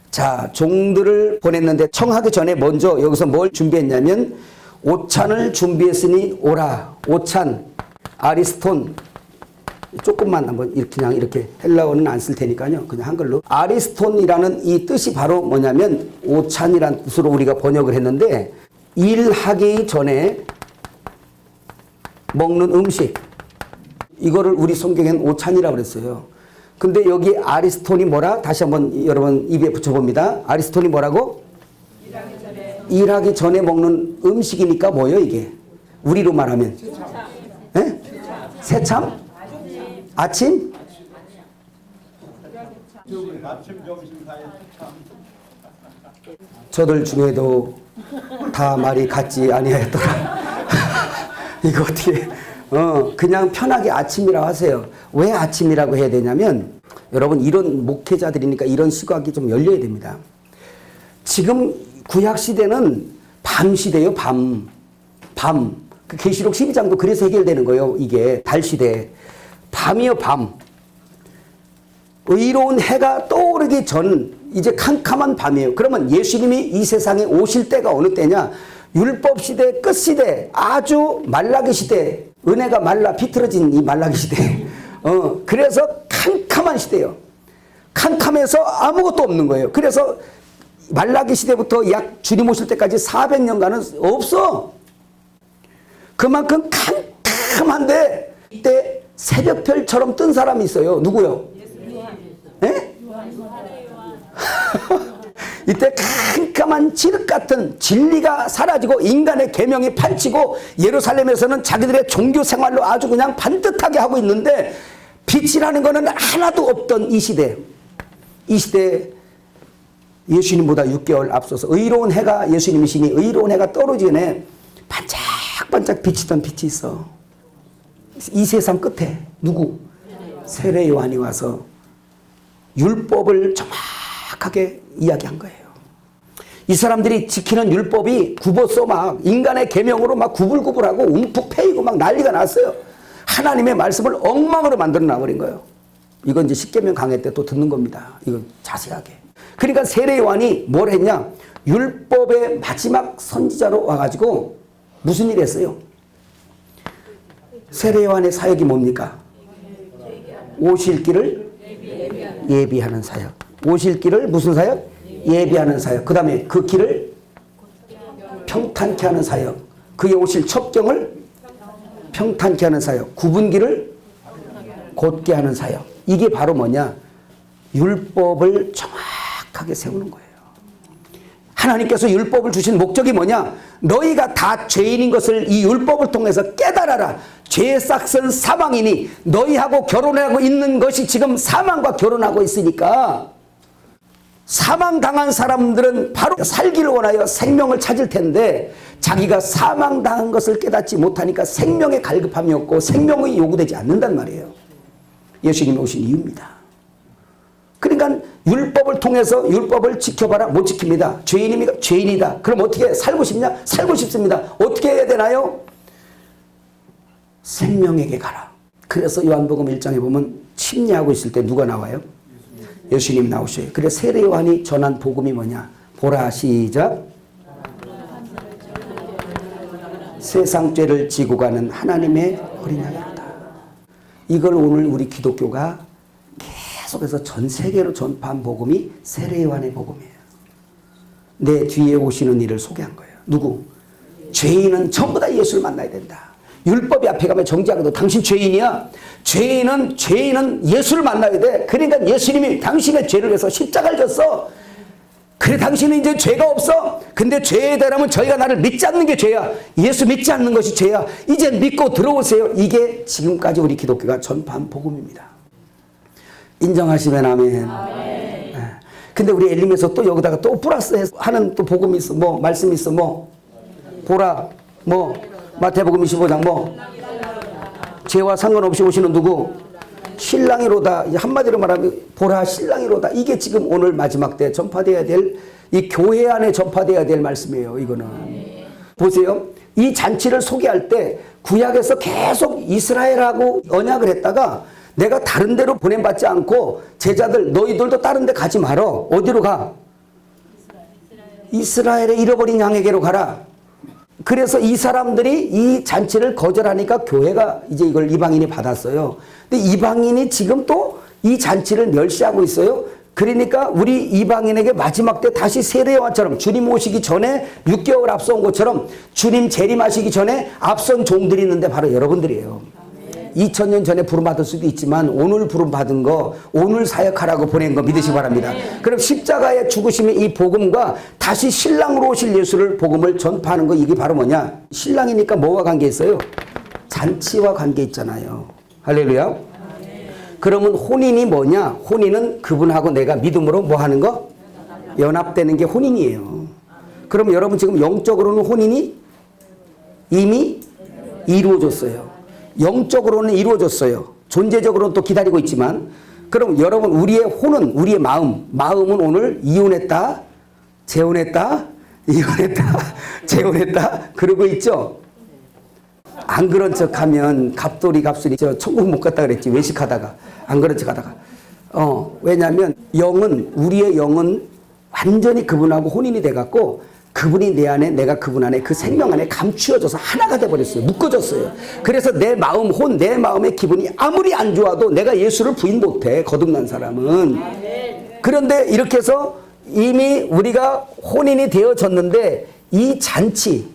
자, 종들을 보냈는데 청하기 전에 먼저 여기서 뭘 준비했냐면 오찬을 준비했으니 오라. 오찬, 아리스톤. 조금만 한번 그냥 이렇게 헬라어는 안 쓸 테니까요. 그냥 한글로. 아리스톤이라는 이 뜻이 바로 뭐냐면 오찬이라는 뜻으로 우리가 번역을 했는데 일하기 전에 먹는 음식. 이거를 우리 성경에는 오찬이라고 그랬어요. 근데 여기 아리스톤이 뭐라? 다시 한번 여러분 입에 붙여봅니다. 아리스톤이 뭐라고? 일하기 전에 먹는 음식이니까 뭐예요 이게? 우리로 말하면 예? 새참? 아침? 저들 중에도 다 말이 같지 아니하였더라. 이거 어떻게 그냥 편하게 아침이라고 하세요. 왜 아침이라고 해야 되냐면 여러분 이런 목회자들이니까 이런 시각이 좀 열려야 됩니다. 지금 구약시대는 밤시대예요. 밤. 그 계시록 12장도 그래서 해결되는 거예요. 이게 달시대. 밤이요 밤. 의로운 해가 떠오르기 전 이제 캄캄한 밤이에요. 그러면 예수님이 이 세상에 오실 때가 어느 때냐? 율법시대 끝시대 아주 말라기 시대 은혜가 말라 비틀어진 이 말라기 시대 그래서 캄캄한 시대예요. 캄캄해서 아무것도 없는 거예요. 그래서 말라기 시대부터 약 주님 오실 때까지 400년간은 없어. 그만큼 캄캄한데 이때 새벽별처럼 뜬 사람이 있어요. 누구요? 예? 이때 캄캄한 칠흑 같은 진리가 사라지고 인간의 계명이 판치고 예루살렘에서는 자기들의 종교 생활로 아주 그냥 반듯하게 하고 있는데 빛이라는 것은 하나도 없던 이 시대에 예수님보다 6개월 앞서서 의로운 해가, 예수님이시니 의로운 해가 떨어지기 전에 반짝반짝 비치던 빛이 있어. 이 세상 끝에 누구? 세례 요한이 와서 율법을 정확하게 이야기한 거예요. 이 사람들이 지키는 율법이 굽었어. 막 인간의 계명으로 막 구불구불하고 움푹 패이고 막 난리가 났어요. 하나님의 말씀을 엉망으로 만들어 놔버린 거예요. 이건 이제 십계명 강해 때 또 듣는 겁니다. 이거 자세하게. 그러니까 세례 요한이 뭘 했냐? 율법의 마지막 선지자로 와가지고 무슨 일 했어요? 세례 요한의 사역이 뭡니까? 오실 길을 예비하는 사역. 오실 길을 무슨 사역? 예비하는 사역. 그 다음에 그 길을 평탄케 하는 사역. 그의 오실 첩경을 평탄케 하는 사역. 굽은 길을 곧게 하는 사역. 이게 바로 뭐냐? 율법을 정확하게 세우는 거예요. 하나님께서 율법을 주신 목적이 뭐냐? 너희가 다 죄인인 것을 이 율법을 통해서 깨달아라. 죄의 싹은 사망이니 너희하고 결혼하고 있는 것이 지금 사망과 결혼하고 있으니까 사망당한 사람들은 바로 살기를 원하여 생명을 찾을 텐데 자기가 사망당한 것을 깨닫지 못하니까 생명의 갈급함이 없고 생명이 요구되지 않는단 말이에요. 예수님이 오신 이유입니다. 그러니까 율법을 통해서 율법을 지켜봐라. 못 지킵니다. 죄인입니까? 죄인이다. 그럼 어떻게 살고 싶냐? 살고 싶습니다. 어떻게 해야 되나요? 생명에게 가라. 그래서 요한복음 1장에 보면 침례하고 있을 때 누가 나와요? 예수님 나오셔요. 그래서 세례 요한이 전한 복음이 뭐냐? 보라, 시작. 세상 죄를 지고 가는 하나님의 어린 양이다. 이걸 오늘 우리 기독교가 계속해서 전 세계로 전파한 복음이 세례 요한의 복음이에요. 내 뒤에 오시는 이를 소개한 거예요. 누구? 죄인은 전부 다 예수를 만나야 된다. 율법이 앞에 가면 정지하거든. 당신 죄인이야. 죄인은 예수를 만나야 돼. 그러니까 예수님이 당신의 죄를 위해서 십자가를 졌어. 그래 당신은 이제 죄가 없어. 근데 죄에 대하면 저희가 나를 믿지 않는 게 죄야. 예수 믿지 않는 것이 죄야. 이제 믿고 들어오세요. 이게 지금까지 우리 기독교가 전파한 복음입니다. 인정하시면 아멘. 네. 근데 우리 엘림에서 또 여기다가 또 플러스 하는 또 복음이 있어. 뭐 말씀이 있어. 뭐 보라. 뭐 마태복음 25장 뭐 죄와 상관없이 오시는 누구? 신랑이로다. 한마디로 말하면 보라 신랑이로다. 이게 지금 오늘 마지막 때 전파되어야 될, 이 교회 안에 전파되어야 될 말씀이에요. 이거는 보세요. 이 잔치를 소개할 때 구약에서 계속 이스라엘하고 언약을 했다가 내가 다른 데로 보냄받지 않고 제자들 너희들도 다른 데 가지 말어. 어디로 가? 이스라엘의 잃어버린 양에게로 가라. 그래서 이 사람들이 이 잔치를 거절하니까 교회가 이제 이걸 이방인이 받았어요. 근데 이방인이 지금 또 이 잔치를 멸시하고 있어요. 그러니까 우리 이방인에게 마지막 때 다시 세례 요한처럼 주님 오시기 전에 6개월 앞선 것처럼 주님 재림하시기 전에 앞선 종들이 있는데 바로 여러분들이에요. 2000년 전에 부름받을 수도 있지만 오늘 부름받은 거, 오늘 사역하라고 보낸 거 믿으시기 바랍니다. 그럼 십자가의 죽으심의 이 복음과 다시 신랑으로 오실 예수를 복음을 전파하는 거, 이게 바로 뭐냐? 신랑이니까 뭐와 관계 있어요? 잔치와 관계 있잖아요. 할렐루야. 그러면 혼인이 뭐냐? 혼인은 그분하고 내가 믿음으로 뭐 하는 거? 연합되는 게 혼인이에요. 그럼 여러분 지금 영적으로는 혼인이 이미 이루어졌어요. 영적으로는 이루어졌어요. 존재적으로는 또 기다리고 있지만, 그럼 여러분 우리의 혼은, 우리의 마음은 오늘 이혼했다, 재혼했다, 이혼했다, 재혼했다 그러고 있죠. 안 그런 척하면 갑돌이 갑술이 저 천국 못 갔다 그랬지. 외식하다가 안 그런 척하다가. 왜냐하면 우리의 영은 완전히 그분하고 혼인이 돼갖고 그분이 내 안에, 내가 그분 안에, 그 생명 안에 감추어져서 하나가 돼버렸어요. 묶어졌어요. 그래서 내 마음, 내 마음의 기분이 아무리 안 좋아도 내가 예수를 부인 못해. 거듭난 사람은. 그런데 이렇게 해서 이미 우리가 혼인이 되어졌는데 이 잔치,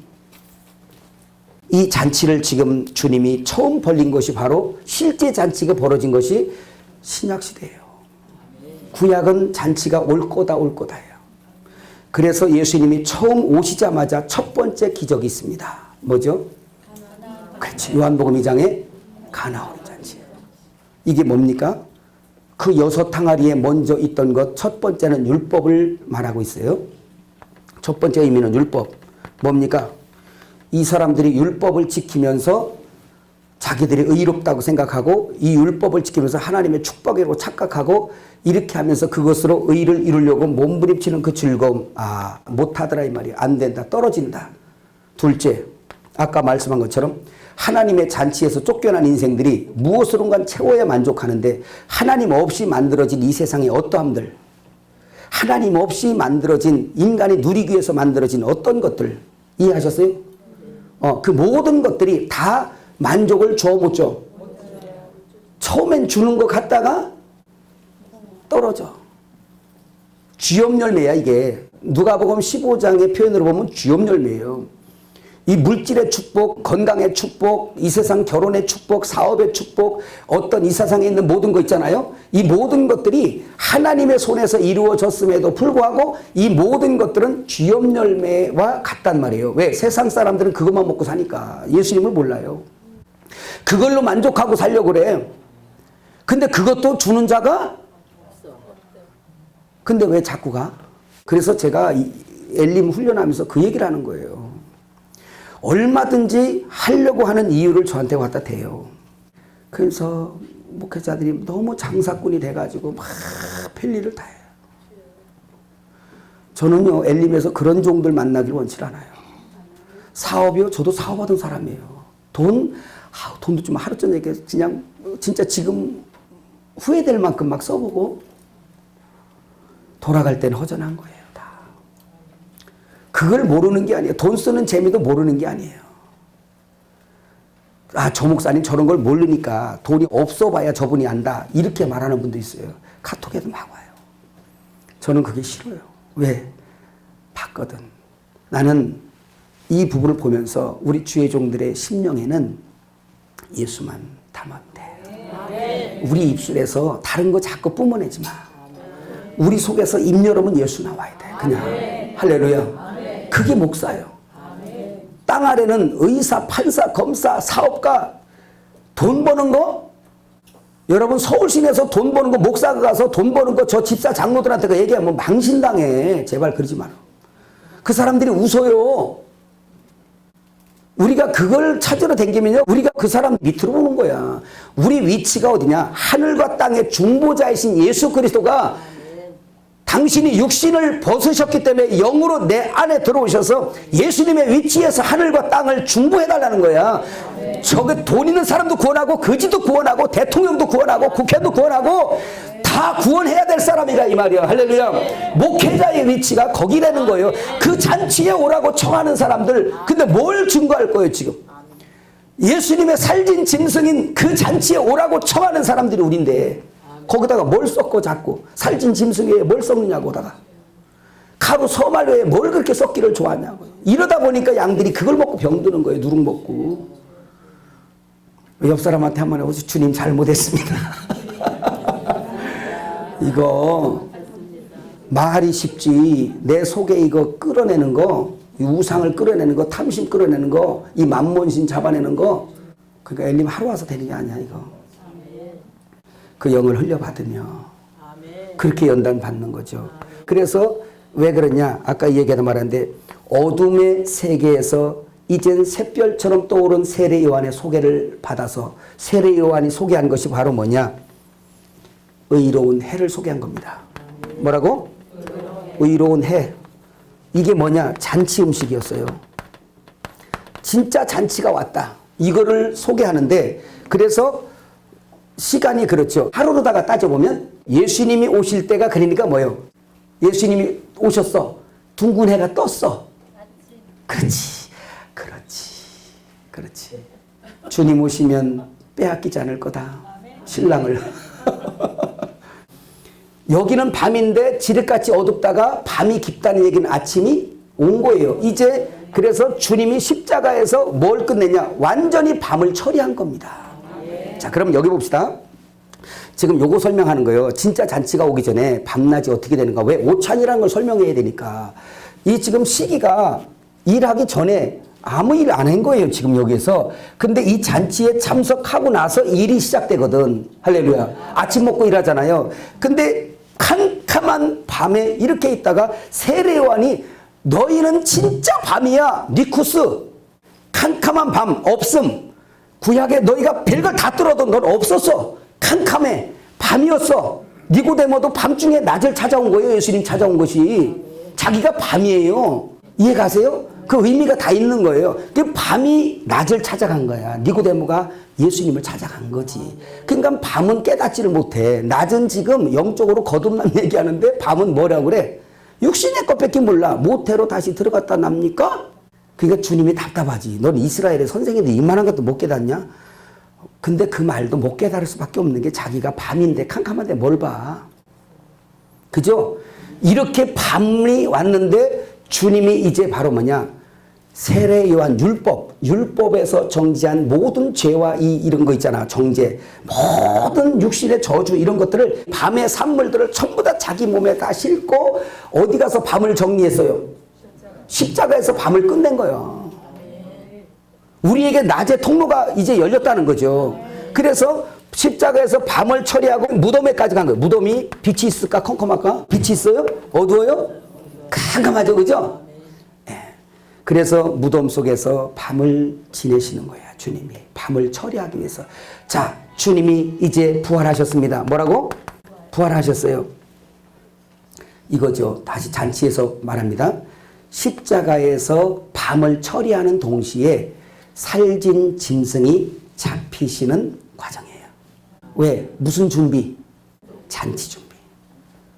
이 잔치를 지금 주님이 처음 벌린 것이 바로 실제 잔치가 벌어진 것이 신약시대예요. 구약은 잔치가 올 거다 올 거다예요. 그래서 예수님이 처음 오시자마자 첫 번째 기적이 있습니다. 뭐죠? 그렇지. 요한복음 2장에 가나 어린 잔치. 이게 뭡니까? 그 6 항아리에 먼저 있던 것 첫 번째는 율법을 말하고 있어요. 첫 번째 의미는 율법. 뭡니까? 이 사람들이 율법을 지키면서 자기들이 의롭다고 생각하고 이 율법을 지키면서 하나님의 축복이라고 착각하고 이렇게 하면서 그것으로 의를 이루려고 몸부림치는 그 즐거움. 아, 못하더라 이 말이야. 안 된다. 떨어진다. 둘째, 아까 말씀한 것처럼 하나님의 잔치에서 쫓겨난 인생들이 무엇으론가 채워야 만족하는데 하나님 없이 만들어진 이 세상의 어떠함들, 하나님 없이 만들어진 인간이 누리기 위해서 만들어진 어떤 것들 이해하셨어요? 그 모든 것들이 다 만족을 줘 못 줘? 처음엔 주는 것 같다가 떨어져. 쥐염열매야 이게. 누가복음 15장의 표현으로 보면 쥐염열매예요. 이 물질의 축복, 건강의 축복, 이 세상 결혼의 축복, 사업의 축복, 어떤 이 세상에 있는 모든 거 있잖아요. 이 모든 것들이 하나님의 손에서 이루어졌음에도 불구하고 이 모든 것들은 쥐염열매와 같단 말이에요. 왜? 세상 사람들은 그것만 먹고 사니까. 예수님을 몰라요. 그걸로 만족하고 살려고 그래. 근데 그것도 주는 자가 근데 왜 자꾸 가? 그래서 제가 엘림 훈련하면서 그 얘기를 하는 거예요. 얼마든지 하려고 하는 이유를 저한테 갖다 대요. 그래서 목회자들이 너무 장사꾼이 돼가지고 막 별일을 다 해요. 저는요, 엘림에서 그런 종들 만나길 원치 않아요. 사업이요? 저도 사업하던 사람이에요. 돈도 좀 하루 전에 그냥 진짜 지금 후회될 만큼 막 써보고 돌아갈 때는 허전한 거예요. 그걸 모르는 게 아니에요. 돈 쓰는 재미도 모르는 게 아니에요. 아, 저 목사님 저런 걸 모르니까 돈이 없어 봐야 저분이 안다. 이렇게 말하는 분도 있어요. 카톡에도 막 와요. 저는 그게 싫어요. 왜? 봤거든. 나는 이 부분을 보면서 우리 주의 종들의 심령에는 예수만 담으면 돼. 우리 입술에서 다른 거 자꾸 뿜어내지 마. 우리 속에서 입 열으면 예수 나와야 돼. 그냥. 할렐루야. 그게 목사예요. 땅 아래는 의사, 판사, 검사, 사업가, 돈 버는 거? 여러분 서울시내에서 돈 버는 거 목사가 가서 돈 버는 거 저 집사 장로들한테 그 얘기하면 망신당해. 제발 그러지 마라. 그 사람들이 웃어요. 우리가 그걸 찾으러 다니면요, 우리가 그 사람 밑으로 보는 거야. 우리 위치가 어디냐? 하늘과 땅의 중보자이신 예수 그리스도가 당신이 육신을 벗으셨기 때문에 영으로 내 안에 들어오셔서 예수님의 위치에서 하늘과 땅을 중보해달라는 거야. 저게 돈 있는 사람도 구원하고 거지도 구원하고 대통령도 구원하고 국회도 구원하고 다 구원해야 될 사람이라 이 말이야. 할렐루야. 목회자의 위치가 거기라는 거예요. 그 잔치에 오라고 청하는 사람들, 근데 뭘 증거할 거예요 지금? 예수님의 살진 짐승인 그 잔치에 오라고 청하는 사람들이 우린데 거기다가 뭘 썩고 자꾸 살찐 짐승에 뭘 썩느냐고다가 가루 서말로에 뭘 그렇게 썩기를 좋아하냐고요. 이러다 보니까 양들이 그걸 먹고 병드는 거예요. 누룩 먹고. 옆 사람한테 한번 해보세요. 주님 잘못했습니다. 이거 말이 쉽지 내 속에 이거 끌어내는 거, 이 우상을 끌어내는 거, 탐심 끌어내는 거, 이 만몬신 잡아내는 거, 그러니까 엘림 하루 와서 되는 게 아니야 이거. 그 영을 흘려받으며 그렇게 연단 받는 거죠. 그래서 왜 그러냐? 아까 얘기하다 말았는데 어둠의 세계에서 이젠 샛별처럼 떠오른 세례 요한의 소개를 받아서 세례 요한이 소개한 것이 바로 뭐냐? 의로운 해를 소개한 겁니다. 뭐라고? 의로운 해. 이게 뭐냐? 잔치 음식이었어요. 진짜 잔치가 왔다. 이거를 소개하는데 그래서 시간이 그렇죠. 하루로다가 따져보면 예수님이 오실 때가 그러니까 뭐예요? 예수님이 오셨어. 둥근 해가 떴어. 그렇지. 그렇지. 주님 오시면 빼앗기지 않을 거다. 신랑을. 여기는 밤인데 지륵같이 어둡다가 밤이 깊다는 얘기는 아침이 온 거예요. 이제 그래서 주님이 십자가에서 뭘 끝내냐? 완전히 밤을 처리한 겁니다. 자, 그럼 여기 봅시다. 지금 요거 설명하는 거예요. 진짜 잔치가 오기 전에 밤낮이 어떻게 되는가? 왜? 오찬이라는 걸 설명해야 되니까. 이 지금 시기가 일하기 전에 아무 일 안 한 거예요. 지금 여기에서. 근데 이 잔치에 참석하고 나서 일이 시작되거든. 할렐루야. 아침 먹고 일하잖아요. 근데 캄캄한 밤에 이렇게 있다가 세례요한이 너희는 진짜 밤이야. 니쿠스. 캄캄한 밤 없음. 구약에 너희가 별걸 다 뚫어도 넌 없었어. 캄캄해. 밤이었어. 니고데모도 밤중에 낮을 찾아온 거예요. 예수님 찾아온 것이. 자기가 밤이에요. 이해가세요? 그 의미가 다 있는 거예요. 그 밤이 낮을 찾아간 거야. 니고데모가 예수님을 찾아간 거지. 그러니까 밤은 깨닫지를 못해. 낮은 지금 영적으로 거듭난 얘기하는데 밤은 뭐라고 그래? 육신의 것밖에 몰라. 모태로 다시 들어갔다 납니까? 그러니까 주님이 답답하지. 넌 이스라엘의 선생인데 이만한 것도 못 깨닫냐? 근데 그 말도 못 깨달을 수밖에 없는 게 자기가 밤인데 캄캄한데 뭘 봐. 그죠? 이렇게 밤이 왔는데 주님이 이제 바로 뭐냐? 세례 요한 율법에서 정지한 모든 죄와 이런 거 있잖아. 정죄. 모든 육신의 저주 이런 것들을 밤의 산물들을 전부 다 자기 몸에 다 싣고 어디 가서 밤을 정리했어요? 십자가에서 밤을 끝낸 거예요. 우리에게 낮의 통로가 이제 열렸다는 거죠. 그래서 십자가에서 밤을 처리하고 무덤에까지 간 거예요. 무덤이 빛이 있을까? 컴컴할까? 빛이 있어요? 어두워요? 캄캄하죠. 그죠? 네. 그래서 무덤 속에서 밤을 지내시는 거야. 주님이. 밤을 처리하기 위해서. 자, 주님이 이제 부활하셨습니다. 뭐라고? 부활하셨어요. 이거죠. 다시 잔치에서 말합니다. 십자가에서 밤을 처리하는 동시에 살진 짐승이 잡히시는 과정이에요. 왜? 무슨 준비? 잔치 준비.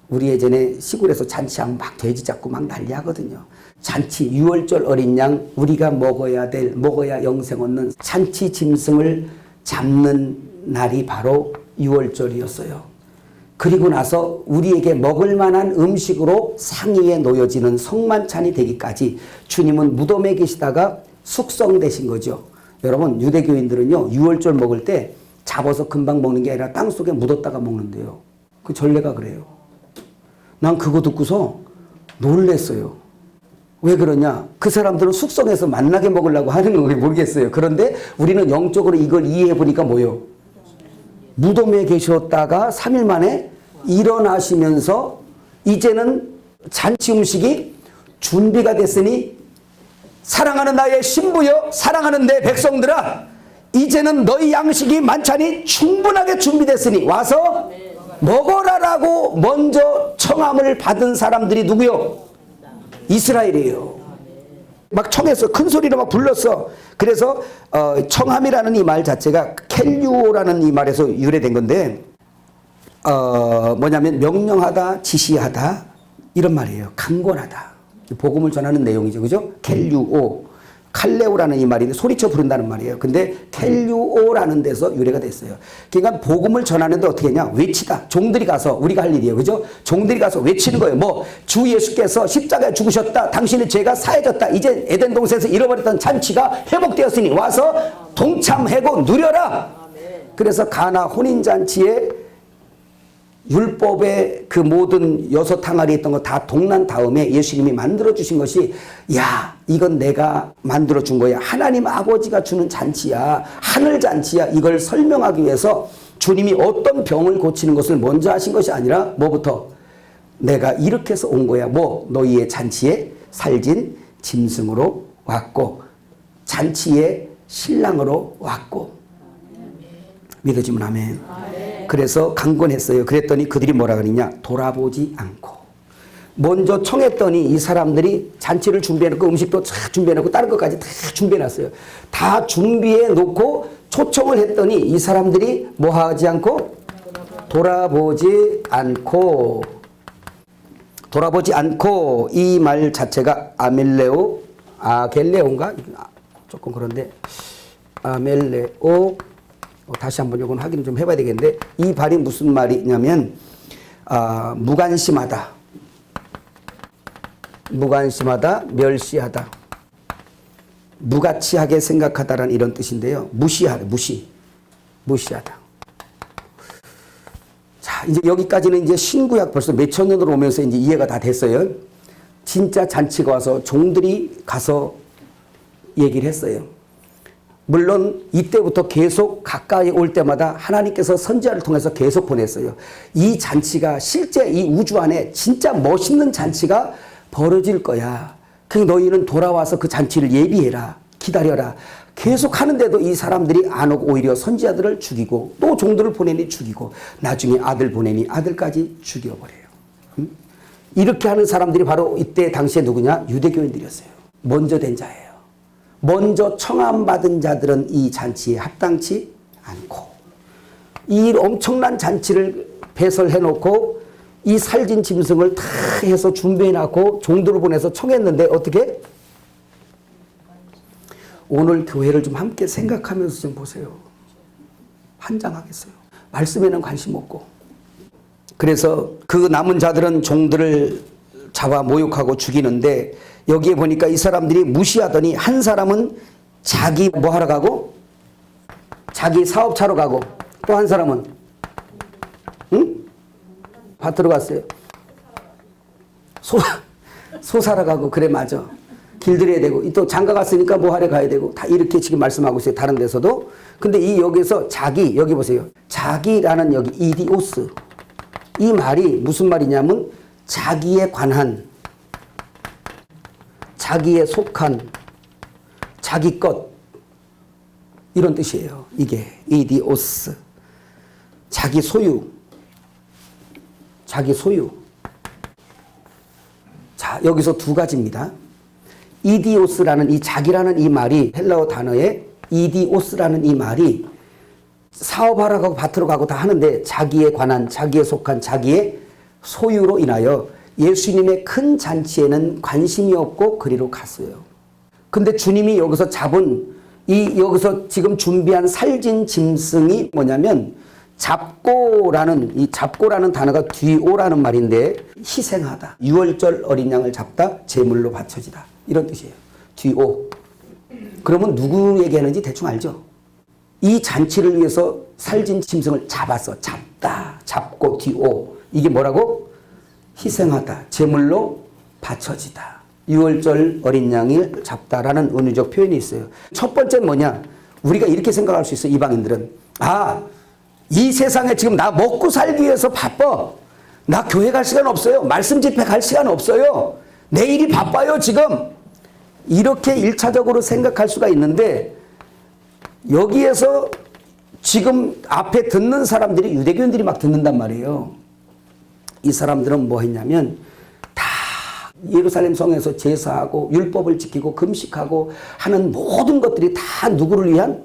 우리 예전에 시골에서 잔치하면 막 돼지 잡고 막 난리 하거든요. 잔치, 유월절 어린 양, 우리가 먹어야 영생 얻는 잔치 짐승을 잡는 날이 바로 유월절이었어요. 그리고 나서 우리에게 먹을 만한 음식으로 상위에 놓여지는 성만찬이 되기까지 주님은 무덤에 계시다가 숙성되신 거죠. 여러분, 유대교인들은요, 유월절 먹을 때 잡아서 금방 먹는 게 아니라 땅속에 묻었다가 먹는데요. 그 전례가 그래요. 난 그거 듣고서 놀랬어요. 왜 그러냐? 그 사람들은 숙성해서 만나게 먹으려고 하는 건지 모르겠어요. 그런데 우리는 영적으로 이걸 이해해 보니까 뭐예요? 무덤에 계셨다가 3일 만에 일어나시면서 이제는 잔치 음식이 준비가 됐으니 사랑하는 나의 신부여, 사랑하는 내 백성들아, 이제는 너희 양식이 만찬이 충분하게 준비됐으니 와서 먹어라라고 먼저 청함을 받은 사람들이 누구요? 이스라엘이에요. 막 청했어. 큰 소리로 막 불렀어. 그래서 청함이라는 이 말 자체가 켈류오라는 이 말에서 유래된 건데 뭐냐면 명령하다, 지시하다 이런 말이에요. 강권하다. 복음을 전하는 내용이죠. 그죠? 켈류오. 칼레오라는 이 말인데 소리쳐 부른다는 말이에요. 근데 켈류오라는 데서 유래가 됐어요. 그러니까 복음을 전하는데 어떻게 했냐? 외치다. 종들이 가서 우리가 할 일이에요. 그죠? 종들이 가서 외치는 거예요. 뭐 주 예수께서 십자가에 죽으셨다. 당신의 죄가 사해졌다. 이제 에덴 동산에서 잃어버렸던 잔치가 회복되었으니 와서 동참하고 누려라. 그래서 가나 혼인잔치에 율법의 그 모든 6항아리 있던 거 다 동난 다음에 예수님이 만들어주신 것이 야 이건 내가 만들어준 거야. 하나님 아버지가 주는 잔치야. 하늘잔치야. 이걸 설명하기 위해서 주님이 어떤 병을 고치는 것을 먼저 하신 것이 아니라 뭐부터? 내가 이렇게 해서 온 거야. 뭐 너희의 잔치에 살진 짐승으로 왔고 잔치의 신랑으로 왔고. 믿어지면 아멘. 그래서 강권했어요. 그랬더니 그들이 뭐라 그러냐? 돌아보지 않고. 먼저 청했더니 이 사람들이 잔치를 준비해놓고 음식도 다 준비해놓고 다른 것까지 다 준비해놨어요. 다 준비해놓고 초청을 했더니 이 사람들이 뭐 하지 않고? 돌아보지 않고. 돌아보지 않고. 이 말 자체가 아겔레오인가? 조금 그런데 아멜레오. 다시 한번 이건 확인 좀 해봐야 되겠는데 이 말이 무슨 말이냐면 무관심하다, 멸시하다. 무가치하게 생각하다라는 이런 뜻인데요. 무시하다, 무시하다. 자, 이제 여기까지는 이제 신구약 벌써 몇천 년으로 오면서 이제 이해가 다 됐어요. 진짜 잔치가 와서 종들이 가서 얘기를 했어요. 물론 이때부터 계속 가까이 올 때마다 하나님께서 선지자를 통해서 계속 보냈어요. 이 잔치가 실제 이 우주 안에 진짜 멋있는 잔치가 벌어질 거야. 그 너희는 돌아와서 그 잔치를 예비해라. 기다려라. 계속 하는데도 이 사람들이 안 오고 오히려 선지자들을 죽이고 또 종들을 보내니 죽이고 나중에 아들 보내니 아들까지 죽여버려요. 이렇게 하는 사람들이 바로 이때 당시에 누구냐? 유대교인들이었어요. 먼저 된 자예요. 먼저 청함받은 자들은 이 잔치에 합당치 않고 이 엄청난 잔치를 배설해놓고 이 살진 짐승을 다 해서 준비해놓고 종들을 보내서 청했는데 어떻게? 오늘 교회를 좀 함께 생각하면서 좀 보세요. 환장하겠어요. 말씀에는 관심 없고. 그래서 그 남은 자들은 종들을 잡아 모욕하고 죽이는데 여기에 보니까 이 사람들이 무시하더니 한 사람은 자기 뭐 하러 가고? 자기 사업차로 가고 또 한 사람은 응? 밭으로 갔어요. 소 사러 가고 그래 맞아. 길들여야 되고 또 장가 갔으니까 뭐 하러 가야 되고 다 이렇게 지금 말씀하고 있어요. 다른 데서도. 근데 이 여기서 자기 여기 보세요. 자기라는 여기 이디오스 이 말이 무슨 말이냐면 자기에 관한 자기에 속한 자기 것 이런 뜻이에요. 이게 이디오스 자기 소유 자기 소유. 자 여기서 두 가지입니다. 이디오스라는 이 자기라는 이 말이 헬라어 단어에 이디오스라는 이 말이 사업하러 가고 밭으로 가고 다 하는데 자기에 관한 자기에 속한 자기의 소유로 인하여 예수님의 큰 잔치에는 관심이 없고 그리로 갔어요. 근데 주님이 여기서 잡은 여기서 지금 준비한 살진 짐승이 뭐냐면 잡고라는 이 잡고라는 단어가 뒤오라는 말인데 희생하다. 유월절 어린 양을 잡다 제물로 바쳐지다. 이런 뜻이에요. 뒤오. 그러면 누구에게 하는지 대충 알죠? 이 잔치를 위해서 살진 짐승을 잡았어. 잡다. 잡고 뒤오. 이게 뭐라고? 희생하다. 제물로 바쳐지다. 유월절 어린 양을 잡다라는 은유적 표현이 있어요. 첫 번째는 뭐냐? 우리가 이렇게 생각할 수 있어요. 이방인들은. 이 세상에 지금 나 먹고 살기 위해서 바빠. 나 교회 갈 시간 없어요. 말씀 집회 갈 시간 없어요. 내일이 바빠요 지금. 이렇게 1차적으로 생각할 수가 있는데 여기에서 지금 앞에 듣는 사람들이 유대교인들이 막 듣는단 말이에요. 이 사람들은 뭐 했냐면 다 예루살렘 성에서 제사하고 율법을 지키고 금식하고 하는 모든 것들이 다 누구를 위한?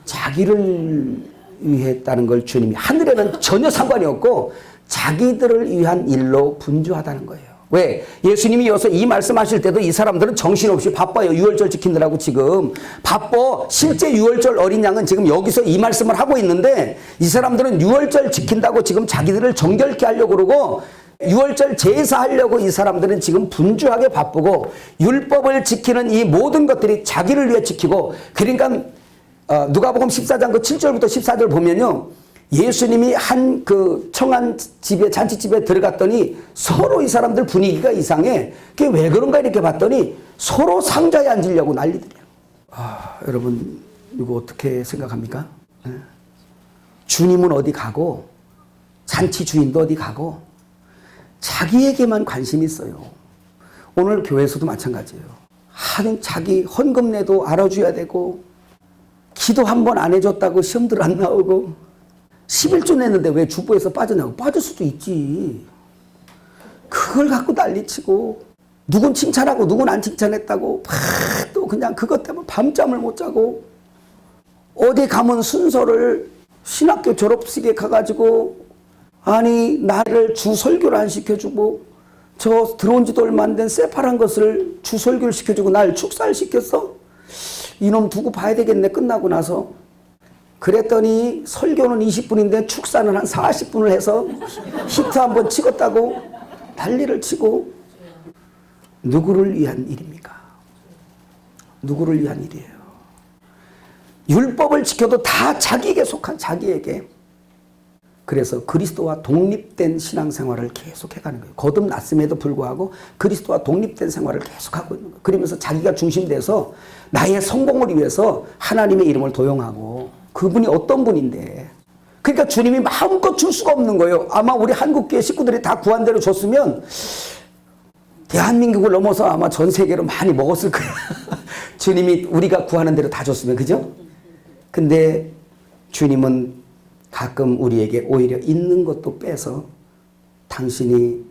자기를 위했다는 걸 주님이 하늘에는 전혀 상관이 없고 자기들을 위한 일로 분주하다는 거예요. 왜? 예수님이 여기서 이 말씀하실 때도 이 사람들은 정신없이 바빠요. 유월절 지키느라고 지금 바빠. 실제 유월절 어린 양은 지금 여기서 이 말씀을 하고 있는데 이 사람들은 유월절 지킨다고 지금 자기들을 정결케 하려고 그러고 유월절 제사하려고 이 사람들은 지금 분주하게 바쁘고 율법을 지키는 이 모든 것들이 자기를 위해 지키고 그러니까 누가복음 14장 그 7절부터 14절 보면요. 예수님이 한 그 청한 집에 잔치집에 들어갔더니 서로 이 사람들 분위기가 이상해. 그게 왜 그런가 이렇게 봤더니 서로 상자에 앉으려고 난리들이야. 여러분 이거 어떻게 생각합니까? 주님은 어디 가고 잔치 주인도 어디 가고 자기에게만 관심이 있어요. 오늘 교회에서도 마찬가지예요. 하는 자기 헌금 내도 알아줘야 되고 기도 한 번 안 해줬다고 시험들 안 나오고 11조 냈는데 왜 주보에서 빠졌냐고. 빠질 수도 있지. 그걸 갖고 난리치고 누군 칭찬하고 누군 안 칭찬했다고 또 그냥 그것 때문에 밤잠을 못 자고 어디 가면 순서를 신학교 졸업식에 가가지고 아니 나를 주설교를 안 시켜주고 저 들어온 지도 얼마 안 된 새파란 것을 주설교를 시켜주고 날 축사를 시켰어? 이놈 두고 봐야 되겠네 끝나고 나서. 그랬더니 설교는 20분인데 축사는 한 40분을 해서 히트 한번 찍었다고 난리를 치고 누구를 위한 일입니까? 누구를 위한 일이에요? 율법을 지켜도 다 자기에게 속한 자기에게. 그래서 그리스도와 독립된 신앙생활을 계속해가는 거예요. 거듭났음에도 불구하고 그리스도와 독립된 생활을 계속하고 있는 거예요. 그러면서 자기가 중심돼서 나의 성공을 위해서 하나님의 이름을 도용하고, 그분이 어떤 분인데, 그러니까 주님이 마음껏 줄 수가 없는 거예요. 아마 우리 한국교회 식구들이 다 구한대로 줬으면 대한민국을 넘어서 아마 전 세계로 많이 먹었을 거예요. 주님이 우리가 구하는 대로 다 줬으면, 그죠? 근데 주님은 가끔 우리에게 오히려 있는 것도 빼서 당신이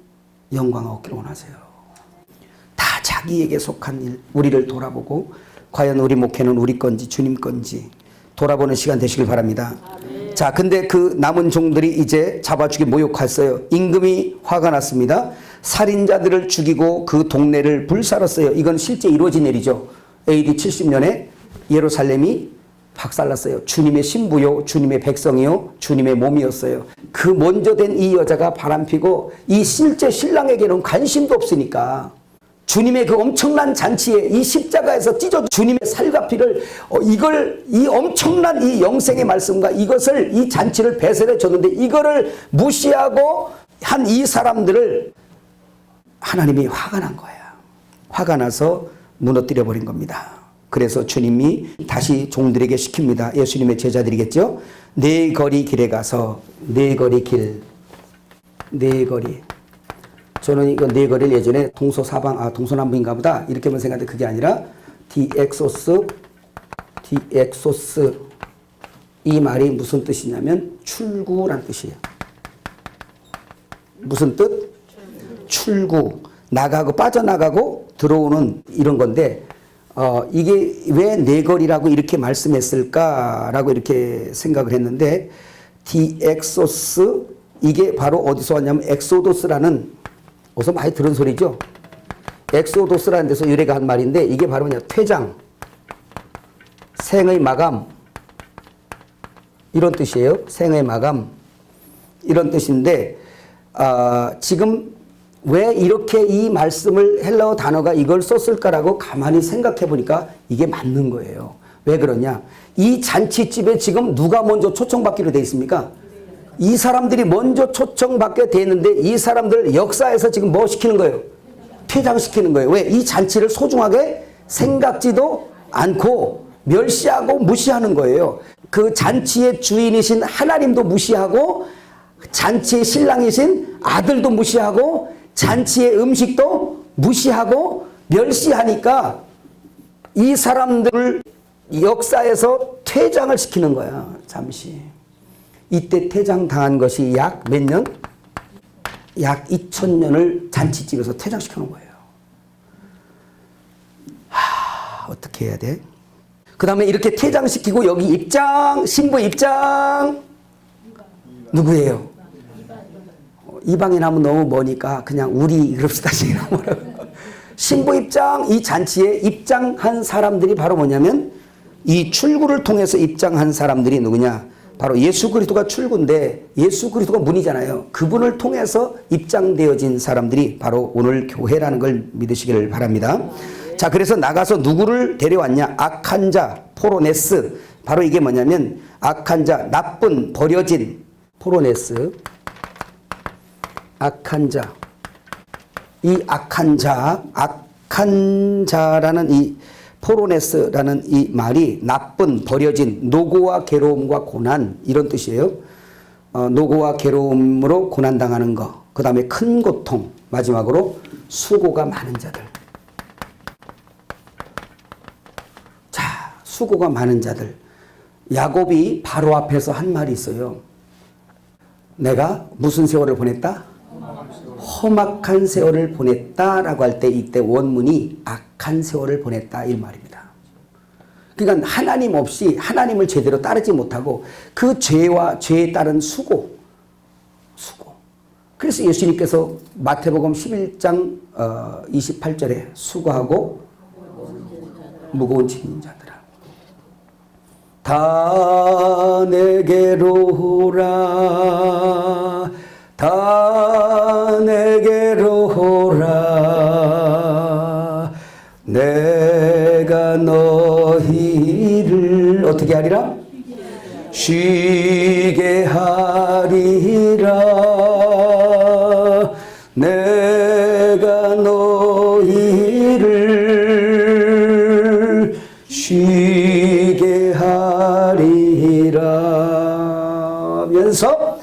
영광 얻기를 원하세요. 다 자기에게 속한 일, 우리를 돌아보고 과연 우리 목회는 우리 건지 주님 건지 돌아보는 시간 되시길 바랍니다. 자, 근데 그 남은 종들이 이제 잡아주기 모욕했어요. 임금이 화가 났습니다. 살인자들을 죽이고 그 동네를 불살랐어요. 이건 실제 이루어진 일이죠. AD 70년에 예루살렘이 박살났어요. 주님의 신부요, 주님의 백성이요, 주님의 몸이었어요. 그 먼저 된 이 여자가 바람피고 이 실제 신랑에게는 관심도 없으니까 주님의 그 엄청난 잔치에 이 십자가에서 찢어 주님의 살과 피를 이 엄청난 이 영생의 말씀과 이것을 이 잔치를 배설해 줬는데 이거를 무시하고 한 이 사람들을 하나님이 화가 난 거야. 화가 나서 무너뜨려 버린 겁니다. 그래서 주님이 다시 종들에게 시킵니다. 예수님의 제자들이겠죠. 네 거리 길에 가서 네 거리 길, 네 거리. 저는 이거 네 거리를 예전에 동서남북인가 보다 이렇게만 생각했는데 그게 아니라 디엑소스 이 말이 무슨 뜻이냐면 출구란 뜻이에요. 무슨 뜻? 출구. 나가고 빠져나가고 들어오는 이런 건데 이게 왜 네거리라고 이렇게 말씀했을까라고 이렇게 생각을 했는데 디엑소스 이게 바로 어디서 왔냐면 엑소도스라는 어디서 많이 들은 소리죠. 엑소도스라는 데서 유래가 한 말인데 이게 바로 그냥 퇴장, 생의 마감 이런 뜻이에요. 생의 마감 이런 뜻인데 지금 왜 이렇게 이 말씀을 헬라어 단어가 이걸 썼을까라고 가만히 생각해 보니까 이게 맞는 거예요. 왜 그러냐? 이 잔치집에 지금 누가 먼저 초청받기로 돼 있습니까? 이 사람들이 먼저 초청받게 돼 있는데 이 사람들 역사에서 지금 뭐 시키는 거예요? 퇴장시키는 거예요. 왜? 이 잔치를 소중하게 생각지도 않고 멸시하고 무시하는 거예요. 그 잔치의 주인이신 하나님도 무시하고 잔치의 신랑이신 아들도 무시하고 잔치의 음식도 무시하고 멸시하니까 이 사람들을 역사에서 퇴장을 시키는 거야. 잠시. 이때 퇴장당한 것이 약 몇 년? 약 2000년을 잔치집에서 퇴장시켜 놓은 거예요. 어떻게 해야 돼? 그 다음에 이렇게 퇴장시키고 여기 입장, 신부 입장 누구예요? 이방인 하면 너무 머니까 그냥 우리 그럽시다. 신부 입장, 이 잔치에 입장한 사람들이 바로 뭐냐면 이 출구를 통해서 입장한 사람들이 누구냐? 바로 예수 그리스도가 출구인데 예수 그리스도가 문이잖아요. 그분을 통해서 입장되어진 사람들이 바로 오늘 교회라는 걸 믿으시기를 바랍니다. 자, 그래서 나가서 누구를 데려왔냐? 악한 자, 포로네스. 바로 이게 뭐냐면 악한 자, 나쁜, 버려진, 포로네스. 악한 자. 이 악한 자라는 이 포로네스라는 이 말이 나쁜, 버려진, 노고와 괴로움과 고난 이런 뜻이에요. 노고와 괴로움으로 고난당하는 거. 그 다음에 큰 고통. 마지막으로 수고가 많은 자들. 자, 수고가 많은 자들. 야곱이 바로 앞에서 한 말이 있어요. 내가 무슨 세월을 보냈다? 험악한 세월을 보냈다라고 할 때 이때 원문이 악한 세월을 보냈다 이 말입니다. 그러니까 하나님 없이 하나님을 제대로 따르지 못하고 그 죄와 죄에 따른 수고. 그래서 예수님께서 마태복음 11장 28절에 수고하고 무거운 짐진 자들아 다 내게로 오라 다 내게로 오라 내가 너희를 어떻게 하리라? 쉬게 하리라. 내가 너희를 쉬게 하리라 하면서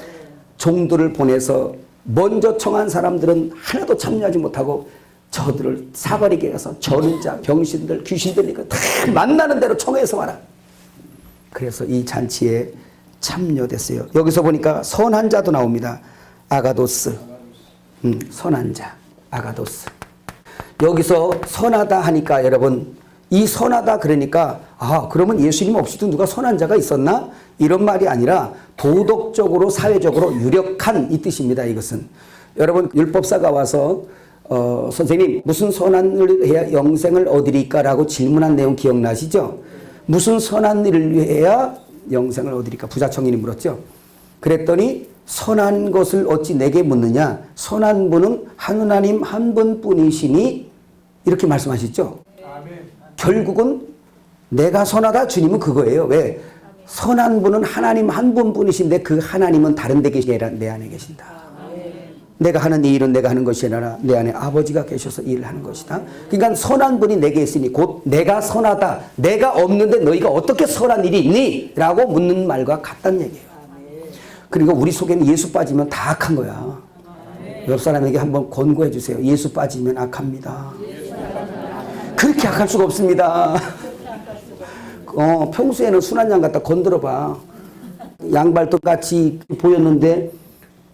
종들을 보내서 먼저 청한 사람들은 하나도 참여하지 못하고 저들을 사거리게 가서 저는 자, 병신들, 귀신들 이거 다 만나는 대로 청해서 와라. 그래서 이 잔치에 참여됐어요. 여기서 보니까 선한 자도 나옵니다. 아가도스. 선한 자, 아가도스. 여기서 선하다 하니까 여러분, 이 선하다 그러니까 그러면 예수님 없이도 누가 선한 자가 있었나? 이런 말이 아니라 도덕적으로 사회적으로 유력한 이 뜻입니다. 이것은 여러분 율법사가 와서 선생님 무슨 선한 일을 해야 영생을 얻으리까? 라고 질문한 내용 기억나시죠? 무슨 선한 일을 해야 영생을 얻으리까? 부자청인이 물었죠. 그랬더니 선한 것을 어찌 내게 묻느냐? 선한 분은 하느님 한 분뿐이시니 이렇게 말씀하셨죠. 결국은 내가 선하다 주님은 그거예요. 왜? 선한 분은 하나님 한 분뿐이신데 그 하나님은 다른 데 계시라 내 안에 계신다. 내가 하는 이 일은 내가 하는 것이 아니라 내 안에 아버지가 계셔서 이 일을 하는 것이다. 그러니까 선한 분이 내게 있으니 곧 내가 선하다. 내가 없는데 너희가 어떻게 선한 일이 있니? 라고 묻는 말과 같다는 얘기예요. 그리고 우리 속에는 예수 빠지면 다 악한 거야. 옆 사람에게 한번 권고해 주세요. 예수 빠지면 악합니다. 그렇게 악할 수가 없습니다. 평소에는 순한 양 갖다 건드려 봐. 양발톱 같이 보였는데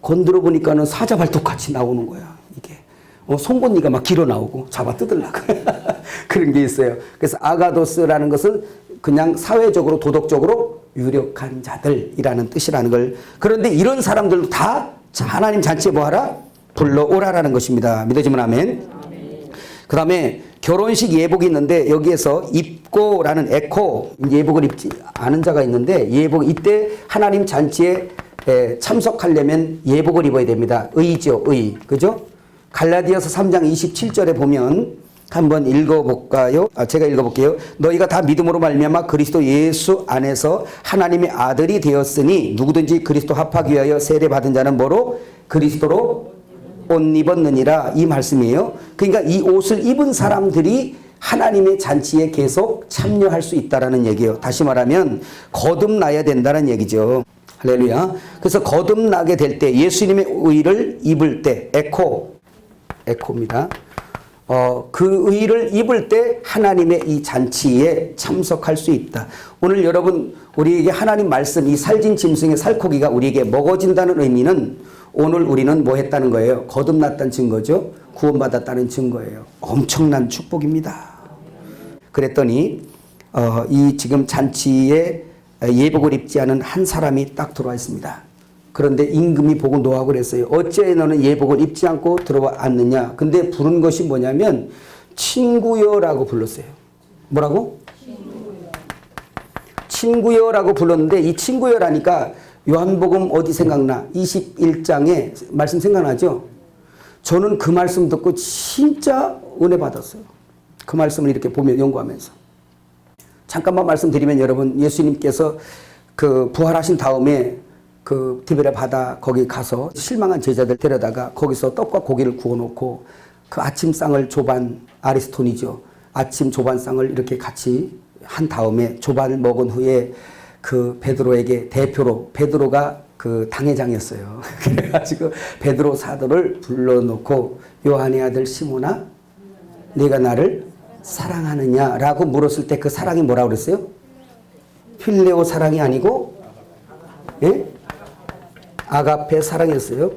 건드려 보니까는 사자 발톱 같이 나오는 거야. 이게 송곳니가 막 길어 나오고 잡아 뜯으려고 그런 게 있어요. 그래서 아가도스라는 것은 그냥 사회적으로 도덕적으로 유력한 자들이라는 뜻이라는 걸. 그런데 이런 사람들도 다 하나님 잔치에 뭐하라? 불러오라라는 것입니다. 믿어지면 아멘. 그 다음에 결혼식 예복이 있는데 여기에서 입고라는 에코 예복을 입지 않은 자가 있는데 예복 이때 하나님 잔치에 참석하려면 예복을 입어야 됩니다. 의죠, 의. 그죠? 갈라디아서 3장 27절에 보면 한번 읽어볼까요? 제가 읽어볼게요. 너희가 다 믿음으로 말미암아 그리스도 예수 안에서 하나님의 아들이 되었으니 누구든지 그리스도 합하기 위하여 세례받은 자는 뭐로? 그리스도로 옷 입었느니라. 이 말씀이에요. 그러니까 이 옷을 입은 사람들이 하나님의 잔치에 계속 참여할 수 있다는 얘기예요. 다시 말하면 거듭나야 된다는 얘기죠. 할렐루야. 그래서 거듭나게 될 때 예수님의 의를 입을 때 에코입니다. 그 의를 입을 때 하나님의 이 잔치에 참석할 수 있다. 오늘 여러분 우리에게 하나님 말씀 이 살진 짐승의 살코기가 우리에게 먹어진다는 의미는 오늘 우리는 뭐 했다는 거예요? 거듭났다는 증거죠. 구원받았다는 증거예요. 엄청난 축복입니다. 그랬더니 이 지금 잔치에 예복을 입지 않은 한 사람이 딱 들어와 있습니다. 그런데 임금이 보고 노하고 그랬어요. 어째 너는 예복을 입지 않고 들어왔느냐. 근데 부른 것이 뭐냐면 친구여라고 불렀어요. 뭐라고? 친구여라고 불렀는데 이 친구여라니까 요한복음 어디 생각나? 21장에 말씀 생각나죠? 저는 그 말씀 듣고 진짜 은혜 받았어요. 그 말씀을 이렇게 보며 연구하면서. 잠깐만 말씀드리면 여러분 예수님께서 그 부활하신 다음에 그 디베랴 바다 거기 가서 실망한 제자들 데려다가 거기서 떡과 고기를 구워놓고 그 아침상을 조반 아리스톤이죠. 아침 조반상을 이렇게 같이 한 다음에 조반을 먹은 후에 그 베드로에게 대표로 베드로가 그 당회장이었어요. 그래가지고 베드로 사도를 불러놓고 요한의 아들 시몬아 네가 나를 사랑하느냐라고 물었을 때 그 사랑이 뭐라고 그랬어요? 필레오 사랑이 아니고 예? 아가페 사랑이었어요.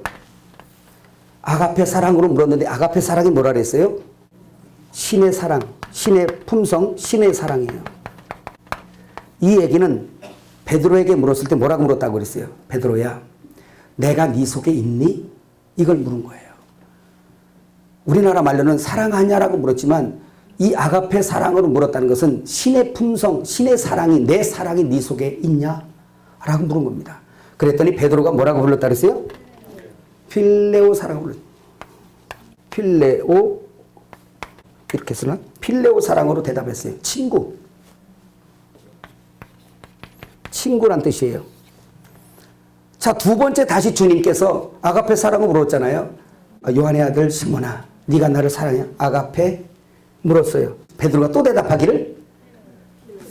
아가페 사랑으로 물었는데 아가페 사랑이 뭐라 그랬어요? 신의 사랑, 신의 품성, 신의 사랑이에요. 이 얘기는 베드로에게 물었을 때 뭐라고 물었다고 그랬어요? 베드로야, 내가 네 속에 있니? 이걸 물은 거예요. 우리나라 말로는 사랑하냐라고 물었지만 이 아가페 사랑으로 물었다는 것은 신의 품성, 신의 사랑이 내 사랑이 네 속에 있냐? 라고 물은 겁니다. 그랬더니 베드로가 뭐라고 불렀다 그랬어요? 필레오 사랑을 불렀어요. 필레오 이렇게 쓰나? 필레오 사랑으로 대답했어요. 친구란 뜻이에요. 자, 두 번째 다시 주님께서 아가페 사랑을 물었잖아요. 요한의 아들 시몬아, 네가 나를 사랑해? 아가페 물었어요. 베드로가 또 대답하기를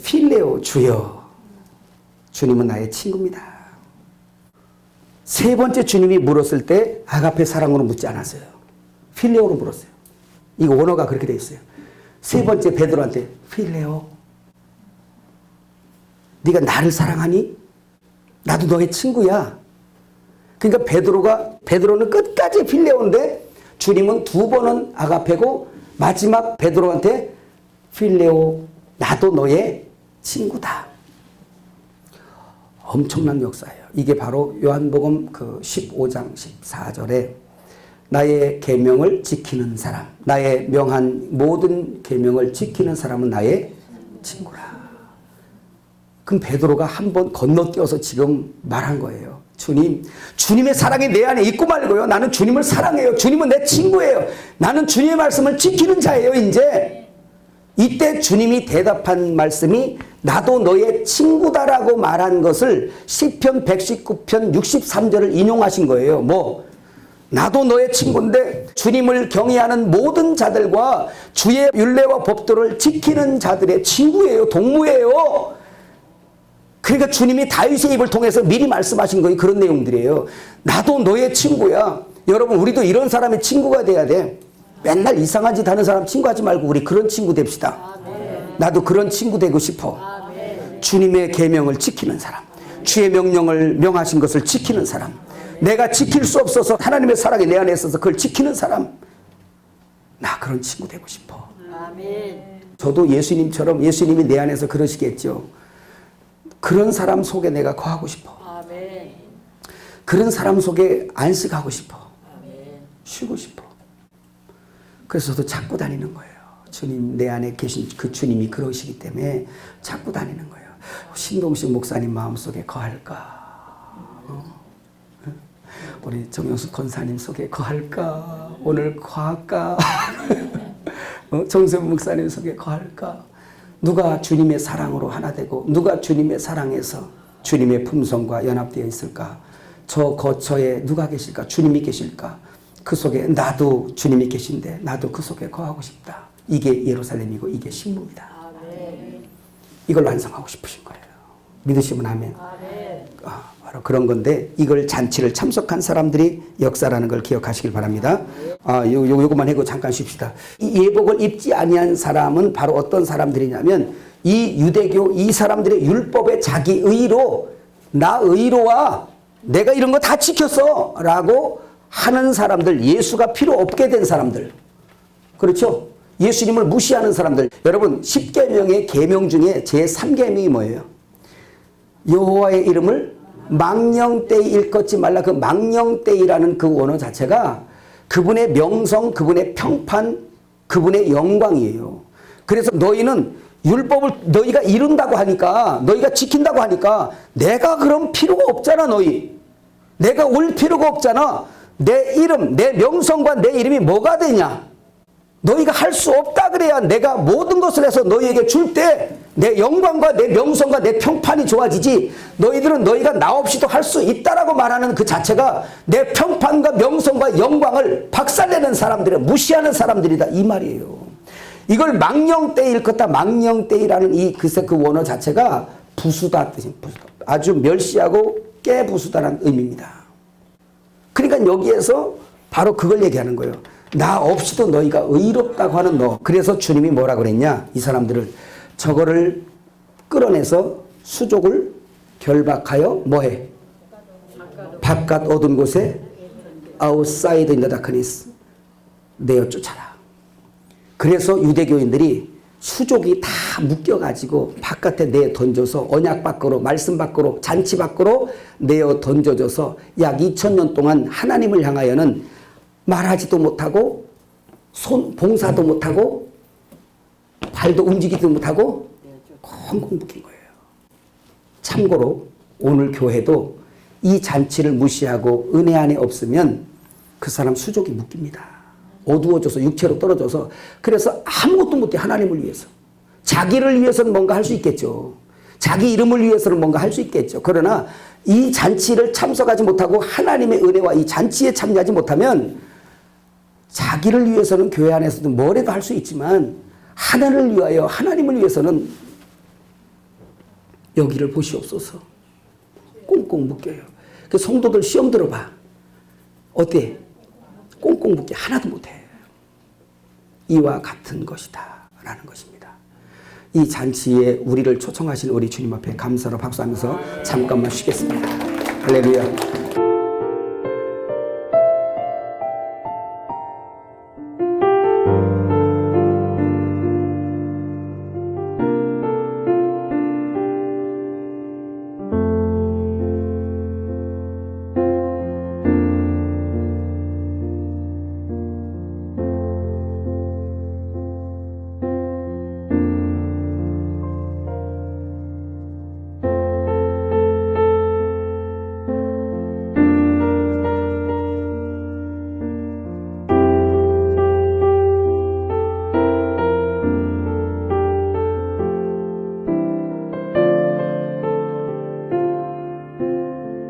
필레오 주여. 주님은 나의 친구입니다. 세 번째 주님이 물었을 때 아가페 사랑으로 묻지 않았어요. 필레오로 물었어요. 이거 원어가 그렇게 되어 있어요. 세 번째 베드로한테 필레오, 네가 나를 사랑하니? 나도 너의 친구야. 그러니까 베드로는 끝까지 필레오인데 주님은 두 번은 아가페고 마지막 베드로한테 필레오, 나도 너의 친구다. 엄청난 역사예요. 이게 바로 요한복음 그 15장 14절에 나의 계명을 지키는 사람, 나의 명한 모든 계명을 지키는 사람은 나의 친구라. 그럼 베드로가 한 번 건너뛰어서 지금 말한 거예요. 주님의 사랑이 내 안에 있고 말고요. 나는 주님을 사랑해요. 주님은 내 친구예요. 나는 주님의 말씀을 지키는 자예요. 이제 이때 주님이 대답한 말씀이 나도 너의 친구다라고 말한 것을 시편 119편 63절을 인용하신 거예요. 나도 너의 친구인데 주님을 경외하는 모든 자들과 주의 율례와 법도를 지키는 자들의 친구예요. 동무예요. 그러니까 주님이 다윗의 입을 통해서 미리 말씀하신 거예요. 그런 내용들이에요. 나도 너의 친구야. 여러분, 우리도 이런 사람의 친구가 돼야 돼. 맨날 이상한 짓 하는 사람 친구하지 말고 우리 그런 친구 됩시다. 나도 그런 친구 되고 싶어. 주님의 계명을 지키는 사람, 주의 명령을 명하신 것을 지키는 사람, 내가 지킬 수 없어서 하나님의 사랑이 내 안에 있어서 그걸 지키는 사람, 나 그런 친구 되고 싶어. 저도 예수님처럼 예수님이 내 안에서 그러시겠죠. 그런 사람 속에 내가 거하고 싶어. 그런 사람 속에 안식하고 싶어. 쉬고 싶어. 그래서 저도 찾고 다니는 거예요. 주님 내 안에 계신 그 주님이 그러시기 때문에 찾고 다니는 거예요. 신동식 목사님 마음속에 거할까? 우리 정영수 권사님 속에 거할까? 오늘 거할까? 정세훈 목사님 속에 거할까? 누가 주님의 사랑으로 하나 되고 누가 주님의 사랑에서 주님의 품성과 연합되어 있을까? 저 거처에 누가 계실까? 주님이 계실까? 그 속에 나도 주님이 계신데 나도 그 속에 거하고 싶다. 이게 예루살렘이고 이게 신부입니다. 이걸 완성하고 싶으신 거예요. 믿으시면 아멘. 바로 그런 건데 이걸 잔치를 참석한 사람들이 역사라는 걸 기억하시길 바랍니다. 요것만 하고 잠깐 쉽시다. 이 예복을 입지 아니한 사람은 바로 어떤 사람들이냐면 이 유대교 이 사람들의 율법에 자기 의로 나 의로와 내가 이런 거 다 지켰어 라고 하는 사람들, 예수가 필요 없게 된 사람들, 그렇죠? 예수님을 무시하는 사람들. 여러분 10계명의 계명 중에 제3계명이 뭐예요? 여호와의 이름을 망령되이 일컫지 말라. 그 망령되이라는 그 원어 자체가 그분의 명성, 그분의 평판, 그분의 영광이에요. 그래서 너희는 율법을 너희가 이룬다고 하니까, 너희가 지킨다고 하니까 내가 그럼 필요가 없잖아. 내가 올 필요가 없잖아. 내 이름, 내 명성과 내 이름이 뭐가 되냐? 너희가 할 수 없다 그래야 내가 모든 것을 해서 너희에게 줄 때 내 영광과 내 명성과 내 평판이 좋아지지, 너희들은 너희가 나 없이도 할 수 있다라고 말하는 그 자체가 내 평판과 명성과 영광을 박살내는 사람들을 무시하는 사람들이다 이 말이에요. 이걸 망령되이 일컫다. 망령되이라는 이 그 원어 자체가 부수다 뜻이 부수다. 아주 멸시하고 깨부수다라는 의미입니다. 그러니까 여기에서 바로 그걸 얘기하는 거예요. 나 없이도 너희가 의롭다고 하는 너. 그래서 주님이 뭐라 그랬냐? 이 사람들을 저거를 끌어내서 수족을 결박하여 뭐해? 바깥 어두운 곳에 outside in the darkness 내어 쫓아라. 그래서 유대교인들이 수족이 다 묶여가지고 바깥에 내어 던져서 언약 밖으로, 말씀 밖으로, 잔치 밖으로 내어 던져져서 약 2000년 동안 하나님을 향하여는 말하지도 못하고 봉사도 못하고 발도 움직이지도 못하고 콩콩 묶인 거예요. 참고로 오늘 교회도 이 잔치를 무시하고 은혜 안에 없으면 그 사람 수족이 묶입니다. 어두워져서 육체로 떨어져서 그래서 아무것도 못해. 하나님을 위해서. 자기를 위해서는 뭔가 할 수 있겠죠. 자기 이름을 위해서는 뭔가 할 수 있겠죠. 그러나 이 잔치를 참석하지 못하고 하나님의 은혜와 이 잔치에 참여하지 못하면 자기를 위해서는 교회 안에서도 뭐래도 할 수 있지만 하나님을 위하여 하나님을 위해서는 여기를 보시옵소서. 꽁꽁 묶여요. 그 성도들 시험 들어봐. 어때? 꽁꽁 묶여. 하나도 못해. 이와 같은 것이다 라는 것입니다. 이 잔치에 우리를 초청하신 우리 주님 앞에 감사로 박수하면서 잠깐만 쉬겠습니다. 할렐루야.